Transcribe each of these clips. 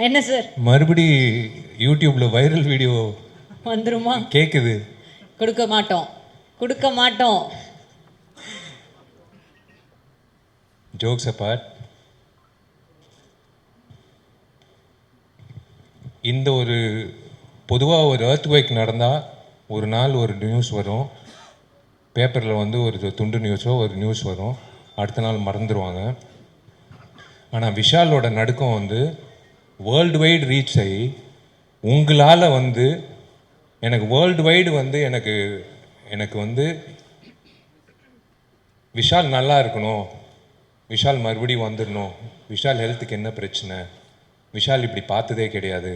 என்ன சார் மறுபடி யூடியூப்ல வைரல் வீடியோ வந்துருமா? கேக்குது. கொடுக்க மாட்டோம், கொடுக்க மாட்டோம். ஜோக்ஸ் அபார்ட், இந்த ஒரு பொதுவாக ஒரு எர்த்குவேக் நடந்தால் ஒரு நாள் ஒரு நியூஸ் வரும், பேப்பரில் வந்து ஒரு துண்டு நியூஸோ ஒரு நியூஸ் வரும், அடுத்த நாள் மறந்துடுவாங்க. ஆனால் விஷாலோட நடுக்கம் வந்து வேர்ல்டு வைடு ரீச் ஆகி உங்களால் வந்து எனக்கு வேர்ல்டு வைடு வந்து எனக்கு வந்து விஷால் நல்லா இருக்கணும், விஷால் மறுபடியும் வந்துடணும், விஷால் ஹெல்த்துக்கு என்ன பிரச்சனை, விஷால் இப்படி பார்த்ததே கிடையாது,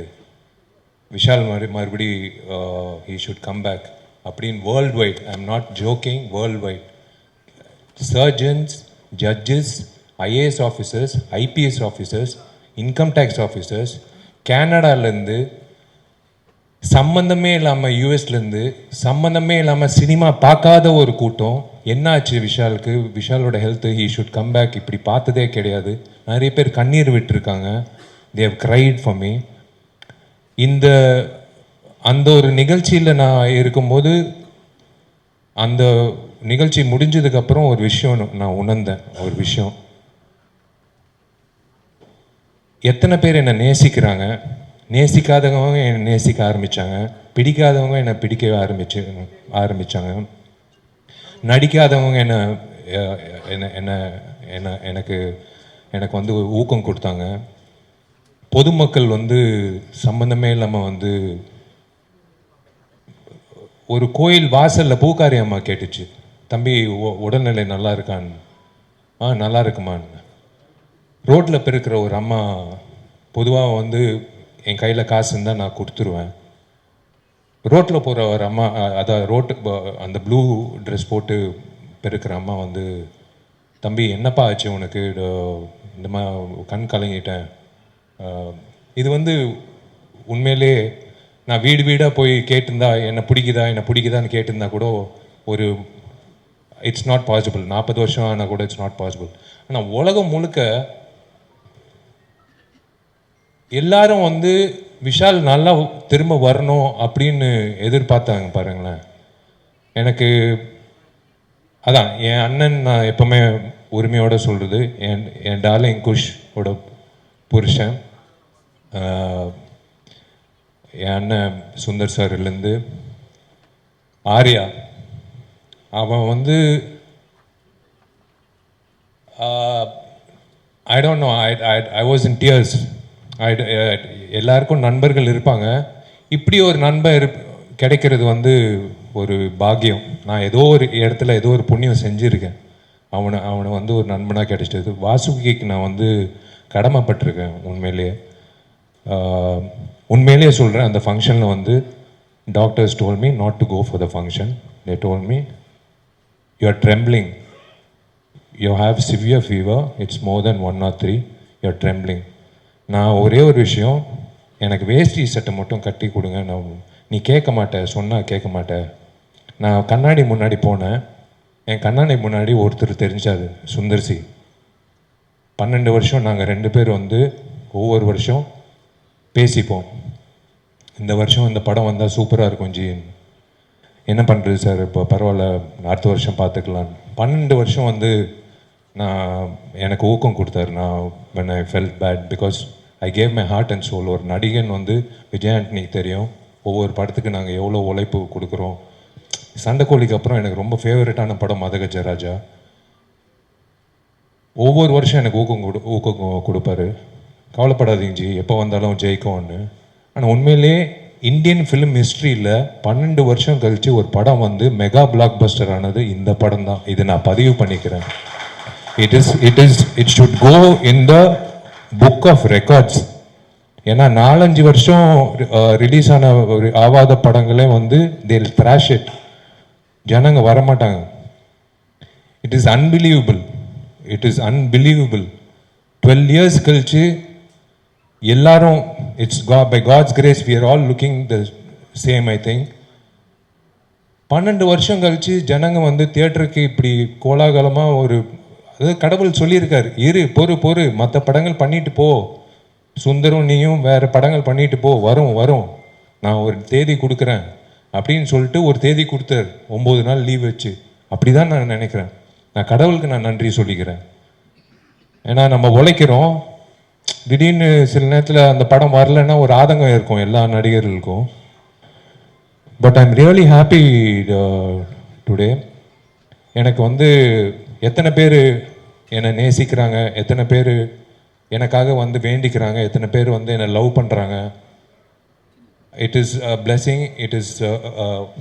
விஷால் மறுபடி ஹீ ஷுட் கம் பேக் அப்படின்னு world wide, I am not joking, world wide surgeons, judges, IAS officers, IPS officers, income tax officers, கேனடாலேருந்து சம்மந்தமே இல்லாமல் யூஎஸ்லேருந்து சம்மந்தமே இல்லாமல் சினிமா பார்க்காத ஒரு கூட்டம் என்னாச்சு விஷாலுக்கு, விஷாலோட health, he should come back இப்படி பார்த்ததே கிடையாது, நிறைய பேர் கண்ணீர் விட்டுருக்காங்க, they have cried for me. அந்த ஒரு நிகழ்ச்சியில் நான் இருக்கும்போது அந்த நிகழ்ச்சி முடிஞ்சதுக்கப்புறம் ஒரு விஷயம் நான் உணர்ந்தேன். ஒரு விஷயம், எத்தனை பேர் என்னை நேசிக்கிறாங்க, நேசிக்காதவங்க என்னை நேசிக்க ஆரம்பித்தாங்க, பிடிக்காதவங்க என்னை பிடிக்க ஆரம்பித்தாங்க, நடிக்காதவங்க என்ன என்ன என்ன எனக்கு எனக்கு வந்து ஊக்கம் கொடுத்தாங்க, பொதுமக்கள் வந்து சம்மந்தமே இல்லாமல் வந்து ஒரு கோயில் வாசலில் பூக்காரி அம்மா கேட்டுச்சு, தம்பி உடல்நிலை நல்லா இருக்கான்னு. நல்லா இருக்குமான்னு. ரோட்டில் பெருக்கிற ஒரு அம்மா, பொதுவாக வந்து என் கையில் காசு இருந்தால் நான் கொடுத்துருவேன், ரோட்டில் போகிற ஒரு அம்மா, அதான் ரோட்டு அந்த ப்ளூ ட்ரெஸ் போட்டு பெருக்கிற அம்மா வந்து, தம்பி என்னப்பா ஆச்சு உனக்கு, இந்த மாதிரி கண் கலங்கிட்டேன். இது வந்து உண்மையிலே நான் வீடு வீடாக போய் கேட்டிருந்தா என்னை பிடிக்குதான்னு கேட்டிருந்தா கூட ஒரு இட்ஸ் நாட் பாசிபிள், 40 வருஷம் ஆனால் கூட இட்ஸ் நாட் பாசிபிள். ஆனால் உலகம் முழுக்க எல்லாரும் வந்து விஷால் நல்லா திரும்ப வரணும் அப்படின்னு எதிர்பார்த்தாங்க பாருங்களேன். எனக்கு அதான் என் அண்ணன், நான் எப்பவுமே உரிமையோட சொல்கிறது, என் டார்லிங் குஷோட புருஷன், என் அண்ணன் சுந்தர் சார்லேருந்து ஆர்யா, அவன் வந்து I don't know, I was in tears. எல்லாருக்கும் நண்பர்கள் இருப்பாங்க, இப்படி ஒரு நண்பர் கிடைக்கிறது வந்து ஒரு பாக்கியம். நான் ஏதோ ஒரு இடத்துல ஏதோ ஒரு புண்ணியம் செஞ்சுருக்கேன், அவனை வந்து ஒரு நண்பனாக கிடைச்சது. வாசுகிக்கு நான் வந்து கடமைப்பட்டிருக்கேன். உண்மையிலேயே சொல்கிறேன், அந்த ஃபங்க்ஷனில் வந்து doctors told me not to go for the function. They told me you are trembling, you have severe fever, it's more than 1 or 3, you are trembling. நான் ஒரே ஒரு விஷயம், எனக்கு வேஷ்டி சட்டை மட்டும் கட்டி கொடுங்க, நீ கேட்க மாட்டேன், சொன்னால் கேட்க மாட்டேன். நான் கண்ணாடி முன்னாடி போனேன், என் கண்ணாடி முன்னாடி ஒருத்தர் தெரிஞ்சாது, சுந்தர்சி. 12 வருஷம் நாங்கள் 2 பேர் வந்து ஒவ்வொரு வருஷம் பேசிப்போம், இந்த வருஷம் இந்த படம் வந்தால் சூப்பராக இருக்கும் ஜி, என்ன பண்ணுறது சார், இப்போ பரவாயில்ல அடுத்த வருஷம் பார்த்துக்கலான்னு. 12 வருஷம் வந்து எனக்கு ஊக்கம் கொடுத்தாரு. நான் when I felt bad because I gave my heart and soul. ஒரு நடிகன் வந்து விஜய் ஆண்டனிக்கு தெரியும், ஒவ்வொரு படத்துக்கு நாங்கள் எவ்வளோ உழைப்பு கொடுக்குறோம். சண்டைக்கோழிக்கு அப்புறம் எனக்கு ரொம்ப ஃபேவரட்டான படம் மதகஜராஜா. ஒவ்வொரு வருஷம் எனக்கு ஊக்கம் கொடுப்பாரு, கவலைப்படாதீங்க ஜி, எப்போ வந்தாலும் ஜெயிக்கும்னு. ஆனால் உண்மையிலே இந்தியன் ஃபிலிம் ஹிஸ்ட்ரியில் 12 வருஷம் கழித்து ஒரு படம் வந்து மெகா பிளாக் பஸ்டர் ஆனது இந்த படம் தான். இது நான் பதிவு பண்ணிக்கிறேன். It should go in the book of records. ஏன்னா 4-5 வருஷம் ரிலீஸ் ஆன ஒரு ஆவாத படங்களே வந்து they'll thrash it, ஜனங்க வரமாட்டாங்க. It is unbelievable. 12 years கழிச்சு எல்லாரும், it's by God's grace we are all looking the same, I think. 12 வருஷம் கழிச்சு ஜனங்க வந்து தியேட்டருக்கு இப்படி கோலாகலமாக ஒரு, அதாவது கடவுள் சொல்லியிருக்காரு, பொறு மற்ற படங்கள் பண்ணிட்டு போ, சுந்தரும் நீயும் வேறு படங்கள் பண்ணிட்டு போ, வரும் வரும், நான் ஒரு தேதி கொடுக்குறேன் அப்படின்னு சொல்லிட்டு ஒரு தேதி கொடுத்தார், 9 நாள் லீவ் வச்சு. அப்படி தான் நான் நினைக்கிறேன். நான் கடவுளுக்கு நான் நன்றி சொல்லிக்கிறேன். ஏன்னா நம்ம உழைக்கிறோம், திடீர்னு சில நேரத்தில் அந்த படம் வரலைன்னா ஒரு ஆதங்கம் இருக்கும் எல்லா நடிகர்களுக்கும். But I am really happy today. எனக்கு வந்து எத்தனை பேர் என்னை நேசிக்கிறாங்க, எத்தனை பேர் எனக்காக வந்து வேண்டிக்கிறாங்க, எத்தனை பேர் வந்து என்னை லவ் பண்ணுறாங்க. It is a blessing. It is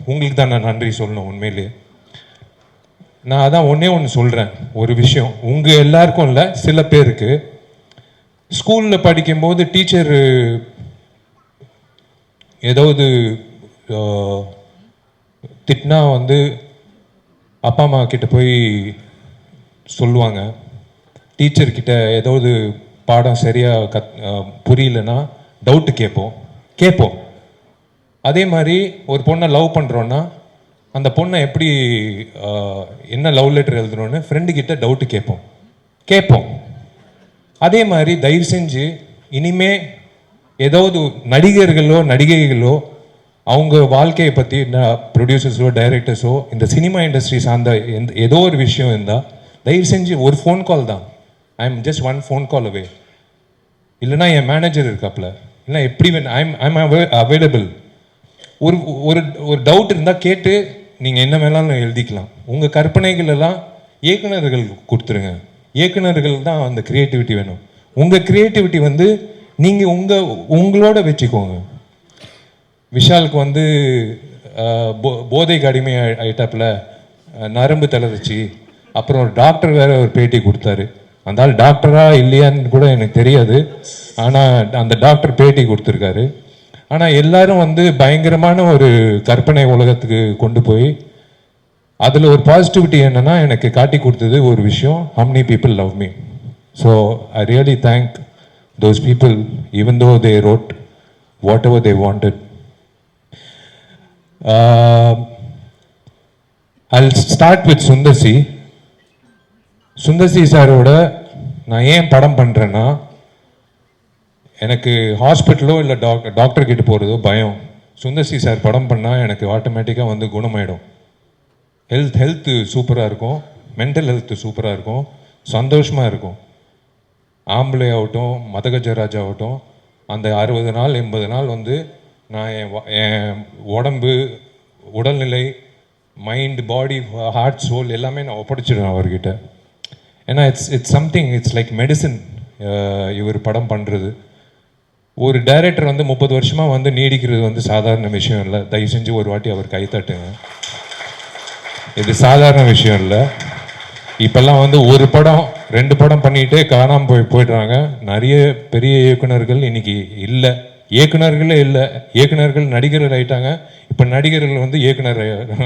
உங்களுக்கு தான் நான் நன்றி சொல்லணும் உண்மையிலே. நான் அதான் ஒன்று சொல்கிறேன், ஒரு விஷயம் உங்கள் எல்லாருக்கும் இல்லை, சில பேருக்கு ஸ்கூலில் படிக்கும்போது டீச்சர் ஏதாவது திட்டினா வந்து அப்பா அம்மா கிட்ட போய் சொல்லுவாங்க. டீச்சர்கிட்ட ஏதாவது பாடம் சரியாக புரியலன்னா டவுட்டு கேட்போம். அதே மாதிரி ஒரு பொண்ணை லவ் பண்ணுறோன்னா அந்த பொண்ணை எப்படி என்ன லவ் லெட்டர் எழுதுறோன்னு ஃப்ரெண்டுக்கிட்ட டவுட்டு கேட்போம். அதே மாதிரி தயவு செஞ்சு இனிமே ஏதாவது நடிகர்களோ நடிகைகளோ அவங்க வாழ்க்கையை பற்றி ப்ரொடியூசர்ஸோ டைரக்டர்ஸோ இந்த சினிமா இண்டஸ்ட்ரி சார்ந்த ஏதோ ஒரு விஷயம் இருந்தால் தயவு செஞ்சு ஒரு ஃபோன் கால் தான். I am just one phone call away. இல்லைனா என் மேனேஜர் இருக்காப்புல, இல்லை எப்படி ஐம் அவைலபிள். ஒரு ஒரு ஒரு டவுட் இருந்தால் கேட்டு நீங்கள் என்ன வேணாலும் எழுதிக்கலாம். உங்கள் கற்பனைகள் எல்லாம் இயக்குநர்கள் கொடுத்துருங்க. இயக்குநர்கள் தான் அந்த க்ரியேட்டிவிட்டி வேணும். உங்கள் க்ரியேட்டிவிட்டி வந்து நீங்கள் உங்களோட வச்சுக்கோங்க. விஷாலுக்கு வந்து போதைக்கு அடிமை ஆயிட்டாப்புல, நரம்பு தளர்ச்சி. அப்புறம் ஒரு டாக்டர் வேற ஒரு பேட்டி கொடுத்தாரு. அந்த ஆள் டாக்டரா இல்லையான்னு கூட எனக்கு தெரியாது, ஆனால் அந்த டாக்டர் பேட்டி கொடுத்துருக்காரு. ஆனால் எல்லாரும் வந்து பயங்கரமான ஒரு கற்பனை உலகத்துக்கு கொண்டு போய் அதில் ஒரு பாசிட்டிவிட்டி என்னன்னா எனக்கு காட்டி கொடுத்தது ஒரு விஷயம், how many people love me. So I really thank those people even though they wrote whatever they wanted. I'll start with Sundar C. Sundar C சாரோட நான் ஏன் படம் பண்ணுறேன்னா, எனக்கு ஹாஸ்பிட்டலோ இல்லை டாக்டர் கிட்ட போகிறதோ பயம். சுந்தர்சி சார் படம் பண்ணால் எனக்கு ஆட்டோமேட்டிக்காக வந்து குணமாயிடும். ஹெல்த்து சூப்பராக இருக்கும், மென்டல் ஹெல்த்து சூப்பராக இருக்கும், சந்தோஷமாக இருக்கும். ஆம்பளை ஆகட்டும் மதகஜராஜ் ஆகட்டும், அந்த 60 நாள் 80 நாள் வந்து நான் என் உடம்பு உடல்நிலை மைண்ட் பாடி ஹார்ட் சோல் எல்லாமே நான் ஒப்படைச்சிடுவேன் அவர்கிட்ட. ஏன்னா it's something, it's like medicine. இவர் படம் பண்ணுறது ஒரு டைரக்டர் வந்து 30 வருஷமாக வந்து நீடிக்கிறது வந்து சாதாரண விஷயம் இல்லை. தயவு செஞ்சு ஒரு வாட்டி அவர் கைத்தட்டுங்க. இது சாதாரண விஷயம் இல்லை. இப்போல்லாம் வந்து ஒரு படம் 2 படம் பண்ணிட்டு காணாமல் போயிடுறாங்க. நிறைய பெரிய இயக்குநர்கள் இன்னைக்கு இல்லை, இயக்குநர்களே இல்லை. இயக்குநர்கள் நடிகர்கள் ஆகிட்டாங்க, இப்போ நடிகர்கள் வந்து இயக்குனர்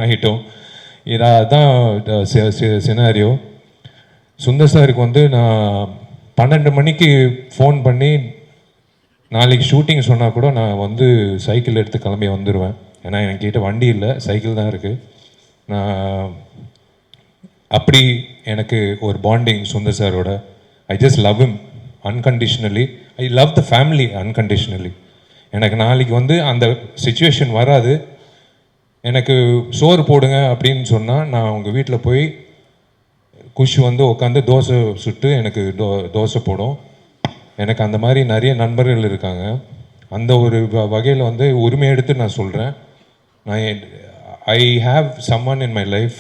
ஆகிட்டோம். இதான் சினாரியோ. சுந்தர் சாருக்கு வந்து நான் 12 மணிக்கு ஃபோன் பண்ணி நாளைக்கு ஷூட்டிங் சொன்னால் கூட நான் வந்து சைக்கிள் எடுத்து கிளம்பி வந்துடுவேன். ஏன்னா என்கிட்ட வண்டி இல்லை, சைக்கிள் தான் இருக்குது. நான் அப்படி எனக்கு ஒரு பாண்டிங் சுந்தர் சாரோட. I just love him unconditionally. I love the family unconditionally. எனக்கு நாளைக்கு வந்து அந்த சுச்சுவேஷன் வராது. எனக்கு சோறு போடுங்க அப்படின்னு சொன்னால் நான் அவங்க வீட்டில் போய் குஷ் வந்து உட்காந்து தோசை சுட்டு எனக்கு தோசை போடும். எனக்கு அந்த மாதிரி நிறைய நண்பர்கள் இருக்காங்க. அந்த ஒரு வகையில் வந்து உரிமை எடுத்து நான் சொல்கிறேன், நான் I have someone in my life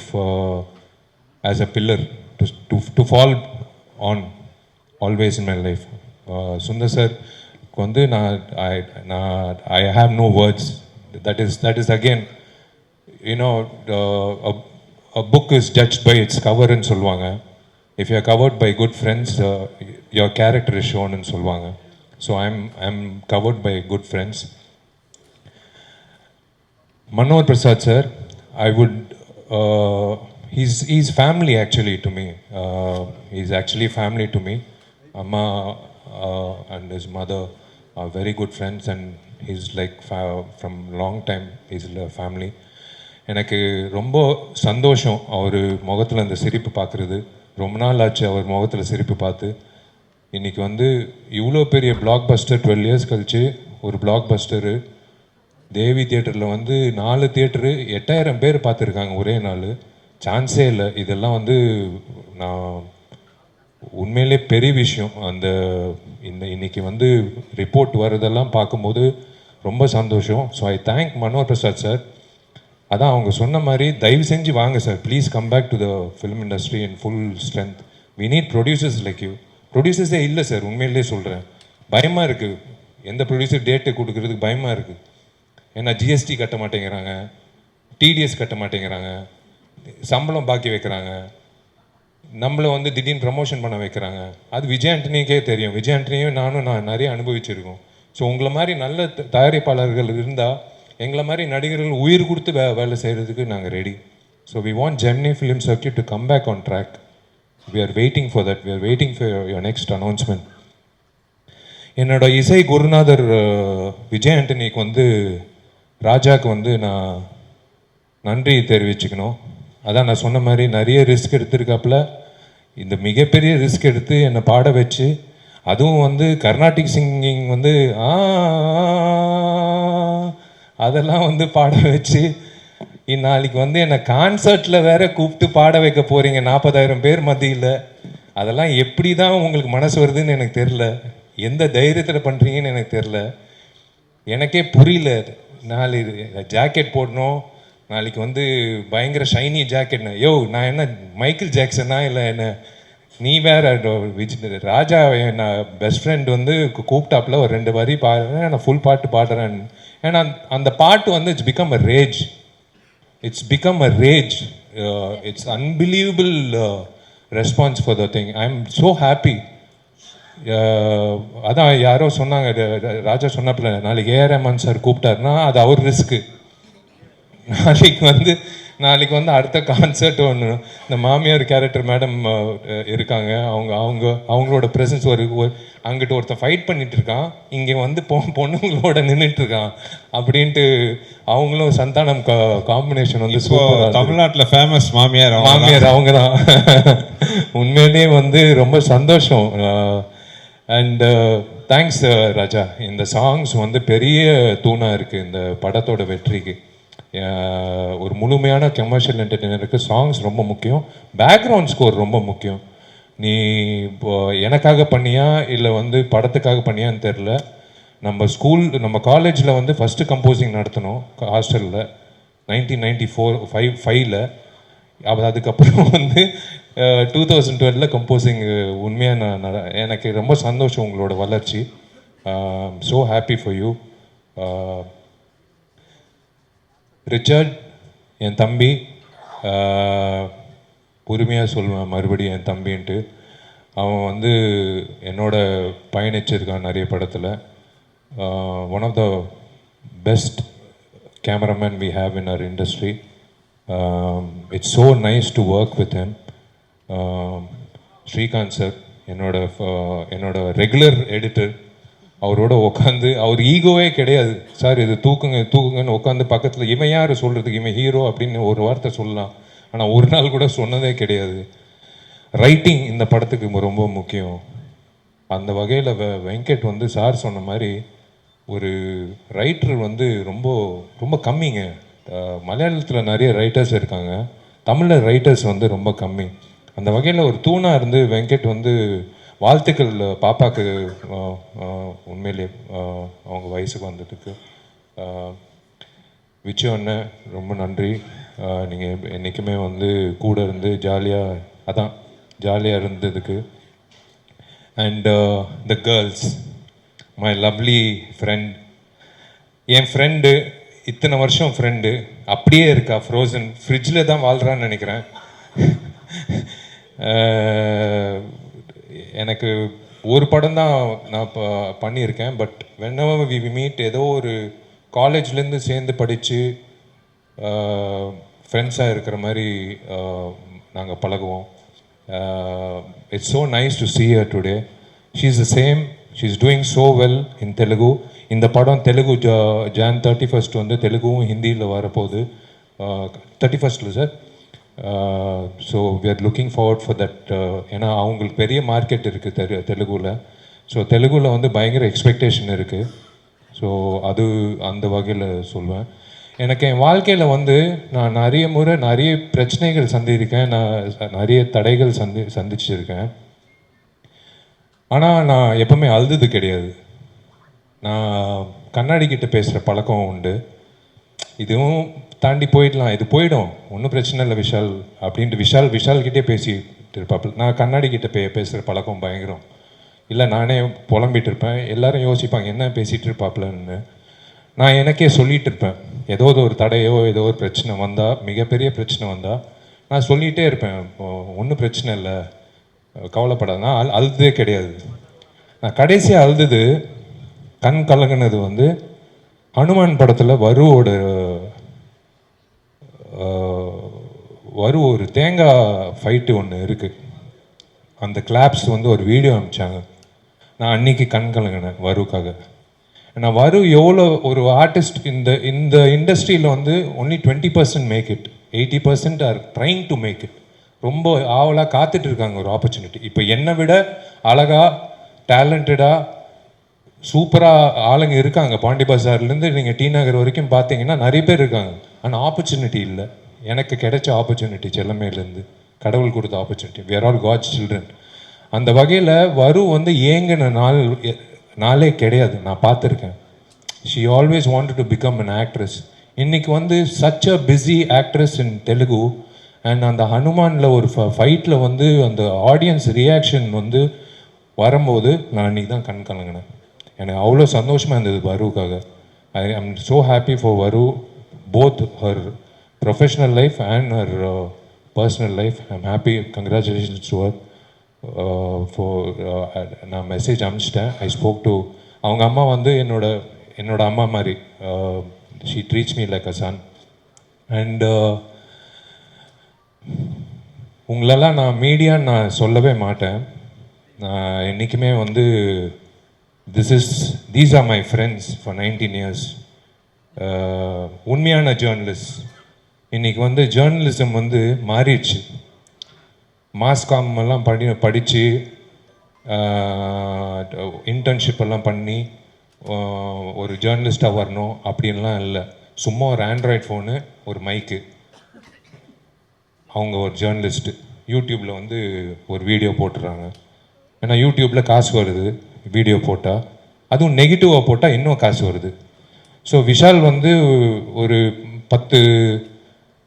as a pillar to fall on always in my life. Sundar sir வந்து I have no words. That is again, you know, a book is judged by its cover ன்னு சொல்லுவாங்க. If you are covered by good friends, your character is shown ன்னு சொல்லுவாங்க. So I'm covered by good friends. Manohar Prasad sir, I would he's family actually to me. He's actually family to me. Amma and his mother are very good friends, and he's like from long time he's a family. எனக்கு ரொம்ப சந்தோஷம் அவர் முகத்தில் அந்த சிரிப்பு பார்க்குறது. ரொம்ப நாள் ஆச்சு அவர் முகத்தில் சிரிப்பு பார்த்து. இன்றைக்கி வந்து இவ்வளோ பெரிய பிளாக் பஸ்டர் 12 இயர்ஸ் கழிச்சு ஒரு பிளாக் பஸ்டரு தேவி தியேட்டரில் வந்து 4 தியேட்டரு 8000 பேர் பார்த்துருக்காங்க ஒரே நாள். சான்ஸே இல்லை. இதெல்லாம் வந்து நான் உண்மையிலே பெரிய விஷயம். அந்த இன்னைக்கு வந்து ரிப்போர்ட் வர்றதெல்லாம் பார்க்கும்போது ரொம்ப சந்தோஷம். So I thank Manohar Prasad sir. அதான் அவங்க சொன்ன மாதிரி தயவு செஞ்சு வாங்க sir, please come back to the film industry in full strength. We need producers like you. ப்ரொடியூசர்ஸே இல்லை சார், உண்மையிலே சொல்கிறேன். பயமாக இருக்குது, எந்த ப்ரொடியூசர் டேட்டு கொடுக்கறதுக்கு பயமாக இருக்குது. ஏன்னா ஜிஎஸ்டி கட்ட மாட்டேங்கிறாங்க, டிடிஎஸ் கட்ட மாட்டேங்கிறாங்க, சம்பளம் பாக்கி வைக்கிறாங்க, நம்மளை வந்து திடீர்னு ப்ரமோஷன் பண்ண வைக்கிறாங்க. அது விஜய் ஆண்டனிக்கே தெரியும். விஜய் ஆண்டனியும் நான் நிறைய அனுபவிச்சிருக்கோம். ஸோ உங்களை மாதிரி நல்ல தயாரிப்பாளர்கள் இருந்தால் எங்களை மாதிரி நடிகர்கள் உயிர் கொடுத்து வேலை செய்கிறதுக்கு நாங்கள் ready. So we want Gemini Film Circuit to come back on track. We are waiting for that. We are waiting for your next announcement. என்னோட இசை குருநாதர் விஜய் ஆண்டனிக்கு வந்து ராஜாவுக்கு வந்து நான் நன்றி தெரிவிச்சுக்கணும். அதான் நான் சொன்ன மாதிரி நிறைய ரிஸ்க் எடுத்திருக்காப்புல. இந்த மிகப்பெரிய ரிஸ்க் எடுத்து என்னை பாட வச்சு, அதுவும் வந்து கர்நாடிக் சிங்கிங் வந்து அதெல்லாம் வந்து பாட வச்சு, நாளைக்கு வந்து என்னை கான்சர்ட்டில் வேற கூப்பிட்டு பாட வைக்க போகிறீங்க 40,000 பேர் மத்தியில். அதெல்லாம் எப்படி தான் உங்களுக்கு மனசு வருதுன்னு எனக்கு தெரில. எந்த தைரியத்தில் பண்ணுறீங்கன்னு எனக்கு தெரில. எனக்கே புரியல. நாலு ஜாக்கெட் போடணும், நாளைக்கு வந்து பயங்கர ஷைனி ஜாக்கெட்னா, யோ நான் என்ன மைக்கேல் ஜாக்சனா இல்லை என்ன? நீ வேற ராஜா நான் பெஸ்ட் ஃப்ரெண்ட் வந்து கூப்பிட்டாப்புல ஒரு 2 வரி பாடுறேன், நான் ஃபுல் பாட்டு பாடுறேன். ஏன்னா அந்த பாட்டு வந்து it's become a rage. It's become a rage. It's unbelievable response for the thing. I am so happy. அதான் யாரோ சொன்னாங்க, ராஜா சொன்னாப்புல நாளைக்கு ஏஆர் ரஹ்மான் சார் கூப்பிட்டாருன்னா அது அவர் ரிஸ்க்கு. நாளைக்கு வந்து அடுத்த கான்சர்ட் ஒன்று, இந்த மாமியார் கேரக்டர் மேடம் இருக்காங்க, அவங்களோட ப்ரெசன்ஸ் ஒரு அங்கிட்டு ஒருத்தன் ஃபைட் பண்ணிட்டு இருக்கான், இங்கே வந்து பொண்ணுங்களோட நின்றுட்டு இருக்கான் அப்படின்ட்டு அவங்களும் சந்தானம் காம்பினேஷன் வந்து தமிழ்நாட்டில் ஃபேமஸ் மாமியார் அவங்க தான். உண்மையிலேயே வந்து ரொம்ப சந்தோஷம். அண்ட் தேங்க்ஸ் ராஜா. இந்த சாங்ஸ் வந்து பெரிய தூணாக இருக்குது இந்த படத்தோட வெற்றிக்கு. ஒரு முழுமையான கமர்ஷியல் என்டர்டெய்னருக்கு சாங்ஸ் ரொம்ப முக்கியம், பேக்ரவுண்ட் ஸ்கோர் ரொம்ப முக்கியம். நீ எனக்காக பண்ணியா இல்லை வந்து படத்துக்காக பண்ணியான்னு தெரில. நம்ம காலேஜில் வந்து ஃபஸ்ட்டு கம்போசிங் நடத்தினோம் ஹாஸ்டலில் 1994-5 அதுக்கப்புறம் வந்து 2012 கம்போசிங். உண்மையாக எனக்கு ரொம்ப சந்தோஷம் உங்களோட வளர்ச்சி. So happy for you. Richard என் தம்பி, உரிமையாக சொல்லுவேன் மறுபடியும் என் தம்பின்ட்டு. அவன் வந்து என்னோட பயணிச்சிருக்கான் நிறைய படத்தில். One of the best cameraman we have in our industry. It's so nice to work with him. Srikanth sir என்னோட ரெகுலர் எடிட்டர். அவரோட உட்காந்து, அவர் ஈகோவே கிடையாது. சார் இது தூக்குங்கன்னு உட்காந்து பக்கத்தில், இவன் யார் சொல்கிறதுக்கு, இவன் ஹீரோ அப்படின்னு ஒரு வார்த்தை சொல்லலாம், ஆனால் ஒரு நாள் கூட சொன்னதே கிடையாது. ரைட்டிங் இந்த படத்துக்கு ரொம்ப முக்கியம். அந்த வகையில் வெங்கட் வந்து சார் சொன்ன மாதிரி ஒரு ரைட்டர் வந்து ரொம்ப ரொம்ப கம்மிங்க. மலையாளத்தில் நிறைய ரைட்டர்ஸ் இருக்காங்க, தமிழில் ரைட்டர்ஸ் வந்து ரொம்ப கம்மி. அந்த வகையில் ஒரு தூணாக இருந்து வெங்கட் வந்து வாழ்த்துக்கள் பாப்பாவுக்கு. உண்மையிலே அவங்க வயசுக்கு வந்ததுக்கு விச்சு அண்ணன் ரொம்ப நன்றி. நீங்கள் என்றைக்குமே வந்து கூட இருந்து ஜாலியாக இருந்ததுக்கு. And the girls, my lovely friend. N friend இத்தனை வருஷம் ஃப்ரெண்டு அப்படியே இருக்கா, ஃப்ரோசன் ஃப்ரிட்ஜில் தான் வாழ்கிறான்னு நினைக்கிறேன். எனக்கு ஒரு படம் தான் நான் பண்ணியிருக்கேன். பட் whenever we meet, ஏதோ ஒரு காலேஜ்லேருந்து சேர்ந்து படித்து ஃப்ரெண்ட்ஸாக இருக்கிற மாதிரி நாங்கள் பழகுவோம். It's so nice to see her today. She is the same. She is doing so well in Telugu. இந்த படம் தெலுங்கு Jan 31 வந்து தெலுங்கும் ஹிந்தியில் வரப்போகுது. 31 sir so we are looking forward for that. ஏன்னா அவங்களுக்கு பெரிய மார்க்கெட் இருக்குது தெலுங்குல. ஸோ தெலுங்குல வந்து பயங்கர எக்ஸ்பெக்டேஷன் இருக்குது. ஸோ அது அந்த வகையில் சொல்லுவேன். எனக்கு என் வாழ்க்கையில் வந்து நான் நிறைய முறை நிறைய பிரச்சனைகள் சந்திருக்கேன், நான் நிறைய தடைகள் சந்திச்சிருக்கேன். ஆனால் நான் எப்பவுமே அழுது கிடையாது. நான் கண்ணாடி கிட்ட பேசுகிற பழக்கம் உண்டு. இதுவும் தாண்டி போயிடலாம், இது போயிடும், ஒன்றும் பிரச்சனை இல்லை விஷால் அப்படின்ட்டு விஷால்கிட்டே பேசிட்டு இருப்பாப்புல. நான் கண்ணாடி கிட்ட பேசுகிற பழக்கம் பயங்கரம். இல்லை நானே புலம்பிட்டு இருப்பேன், எல்லாரும் யோசிப்பாங்க என்ன பேசிகிட்டு இருப்பாப்புலன்னு. நான் எனக்கே சொல்லிகிட்டு இருப்பேன், ஏதோ ஒரு தடையோ ஏதோ ஒரு பிரச்சனை வந்தால், மிகப்பெரிய பிரச்சனை வந்தால் நான் சொல்லிகிட்டே இருப்பேன், ஒன்றும் பிரச்சனை இல்லை, கவலைப்படாது. நான் அழுதே கிடையாது. நான் கடைசியாக அழுது கண் கலங்கினது வந்து ஹனுமான் படத்தில் வருவோட ஒரு தேங்காய் ஃபைட்டு ஒன்று இருக்குது. அந்த கிளாப்ஸ் வந்து ஒரு வீடியோ அனுப்பிச்சாங்க. நான் அன்னைக்கு கண் கலங்கினேன் வருக்காக. நான் வரு எவ்வளோ ஒரு ஆர்டிஸ்ட் இந்த இண்டஸ்ட்ரியில் வந்து only 20% make it, 80% are trying to make it. ரொம்ப ஆவலாக காத்துட்டு இருக்காங்க ஒரு ஆப்பர்ச்சுனிட்டி. இப்போ என்னை விட அழகாக டேலண்டடாக சூப்பராக ஆளுங்க இருக்காங்க. பாண்டி பஜார்லேருந்து நீங்கள் டி நகர் வரைக்கும் பார்த்தீங்கன்னா நிறைய பேர் இருக்காங்க. ஆனால் ஆப்பர்ச்சுனிட்டி இல்லை. எனக்கு கிடைச்ச ஆப்பர்ச்சுனிட்டி செல்லமேலேருந்து கடவுள் கொடுத்த opportunity. we are all God's children. அந்த வகையில் வரு வந்து ஏங்கின நாளே கிடையாது, நான் பார்த்துருக்கேன். She always wanted to become an actress. இன்னைக்கு வந்து such a busy actress in Telugu. And அந்த ஹனுமானில் ஒரு ஃபைட்டில் வந்து அந்த ஆடியன்ஸ் ரியாக்ஷன் வந்து வரும்போது நான் அன்றைக்கி தான் கண் கலங்கினேன். எனக்கு அவ்வளோ சந்தோஷமாக இருந்தது வருவுக்காக. I am so happy for Varu, both her professional life and her personal life. I am happy. Congratulations to her நான் மெசேஜ் அனுப்பிச்சிட்டேன். ஐ ஸ்போக் டு அவங்க அம்மா வந்து என்னோட அம்மா மாதிரி. She treats me like a son. And உங்களெல்லாம் நான் மீடியான்னு நான் சொல்லவே மாட்டேன். நான் என்றைக்குமே வந்து these are my friends for 19 years. உண்மையான ஜேர்னலிஸ்ட். இன்றைக்கி வந்து ஜேர்னலிசம் வந்து மாறிடுச்சு. மாஸ்காம் எல்லாம் படித்து இன்டர்ன்ஷிப் எல்லாம் பண்ணி ஒரு ஜேர்னலிஸ்டாக வரணும் அப்படின்லாம் இல்லை. சும்மா ஒரு ஆண்ட்ராய்ட் ஃபோனு, ஒரு மைக்கு, அவங்க ஒரு ஜேர்னலிஸ்ட்டு. யூடியூப்பில் வந்து ஒரு வீடியோ போட்டுறாங்க. ஏன்னா யூடியூப்பில் காசு வருது வீடியோ போட்டால், அதுவும் நெகட்டிவாக போட்டால் இன்னும் காசு வருது. ஸோ விஷால் வந்து ஒரு 10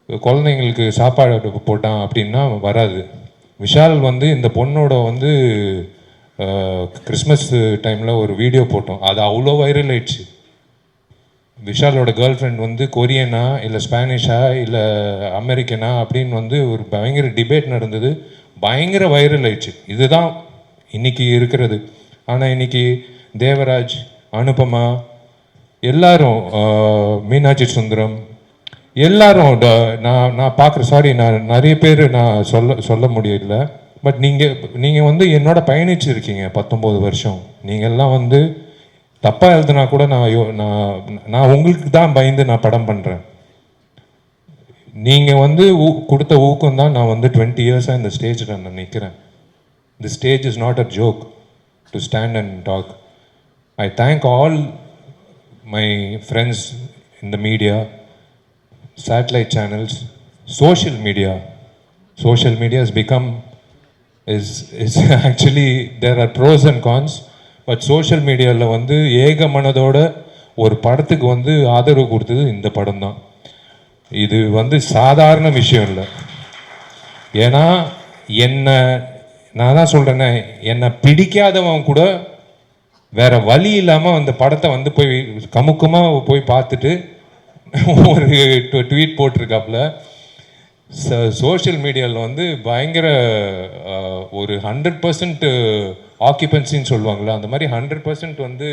குழந்தைங்களுக்கு சாப்பாடு போட்டான் அப்படின்னா வராது. விஷால் வந்து இந்த பொண்ணோட வந்து கிறிஸ்மஸ் டைமில் ஒரு வீடியோ போட்டோம், அது அவ்வளோ வைரல் ஆயிடுச்சு. விஷாலோட கேர்ள் ஃப்ரெண்ட் வந்து கொரியனா இல்லை ஸ்பானிஷா இல்லை அமெரிக்கனா அப்படின்னு வந்து ஒரு பயங்கர டிபேட் நடந்தது, பயங்கர வைரல் ஆயிடுச்சு. இதுதான் இன்னைக்கு இருக்கிறது. ஆனால் இன்னைக்கு தேவராஜ், அனுபமா, எல்லாரும், மீனாட்சி சுந்தரம், எல்லாரும் நான் பார்க்குற நான் நிறைய பேர் நான் சொல்ல முடியல. பட் நீங்கள் வந்து என்னோட பயணிச்சிருக்கீங்க 19 வருஷம். நீங்கள்லாம் வந்து தப்பாக எழுதுனா கூட நான் உங்களுக்கு தான் பயந்து நான் படம் பண்ணுறேன். நீங்கள் வந்து கொடுத்த ஊக்கம் தான் நான் வந்து 20 இயர்ஸாக இந்த ஸ்டேஜில் நான் நிற்கிறேன். The stage is not a joke to stand and talk. I thank all my friends in the media, satellite channels, social media. Social media has become, is actually, there are pros and cons, but social mediaல வந்து ஏக மனதோட ஒரு படத்துக்கு வந்து ஆதரவு கொடுத்தது இந்த படம் தான். இது வந்து சாதாரண விஷயம் இல்லை. ஏன்னா நான் தான் சொல்கிறேன்னே, என்னை பிடிக்காதவன் கூட வேற வழி இல்லாமல் அந்த படத்தை வந்து போய் கமுக்கமாக போய் பார்த்துட்டு ஒரு ட்வீட் போட்டிருக்காப்புல. சோஷியல் மீடியாவில் வந்து பயங்கர ஒரு 100% ஆக்கியபன்சின்னு சொல்லுவாங்களே, அந்த மாதிரி 100% வந்து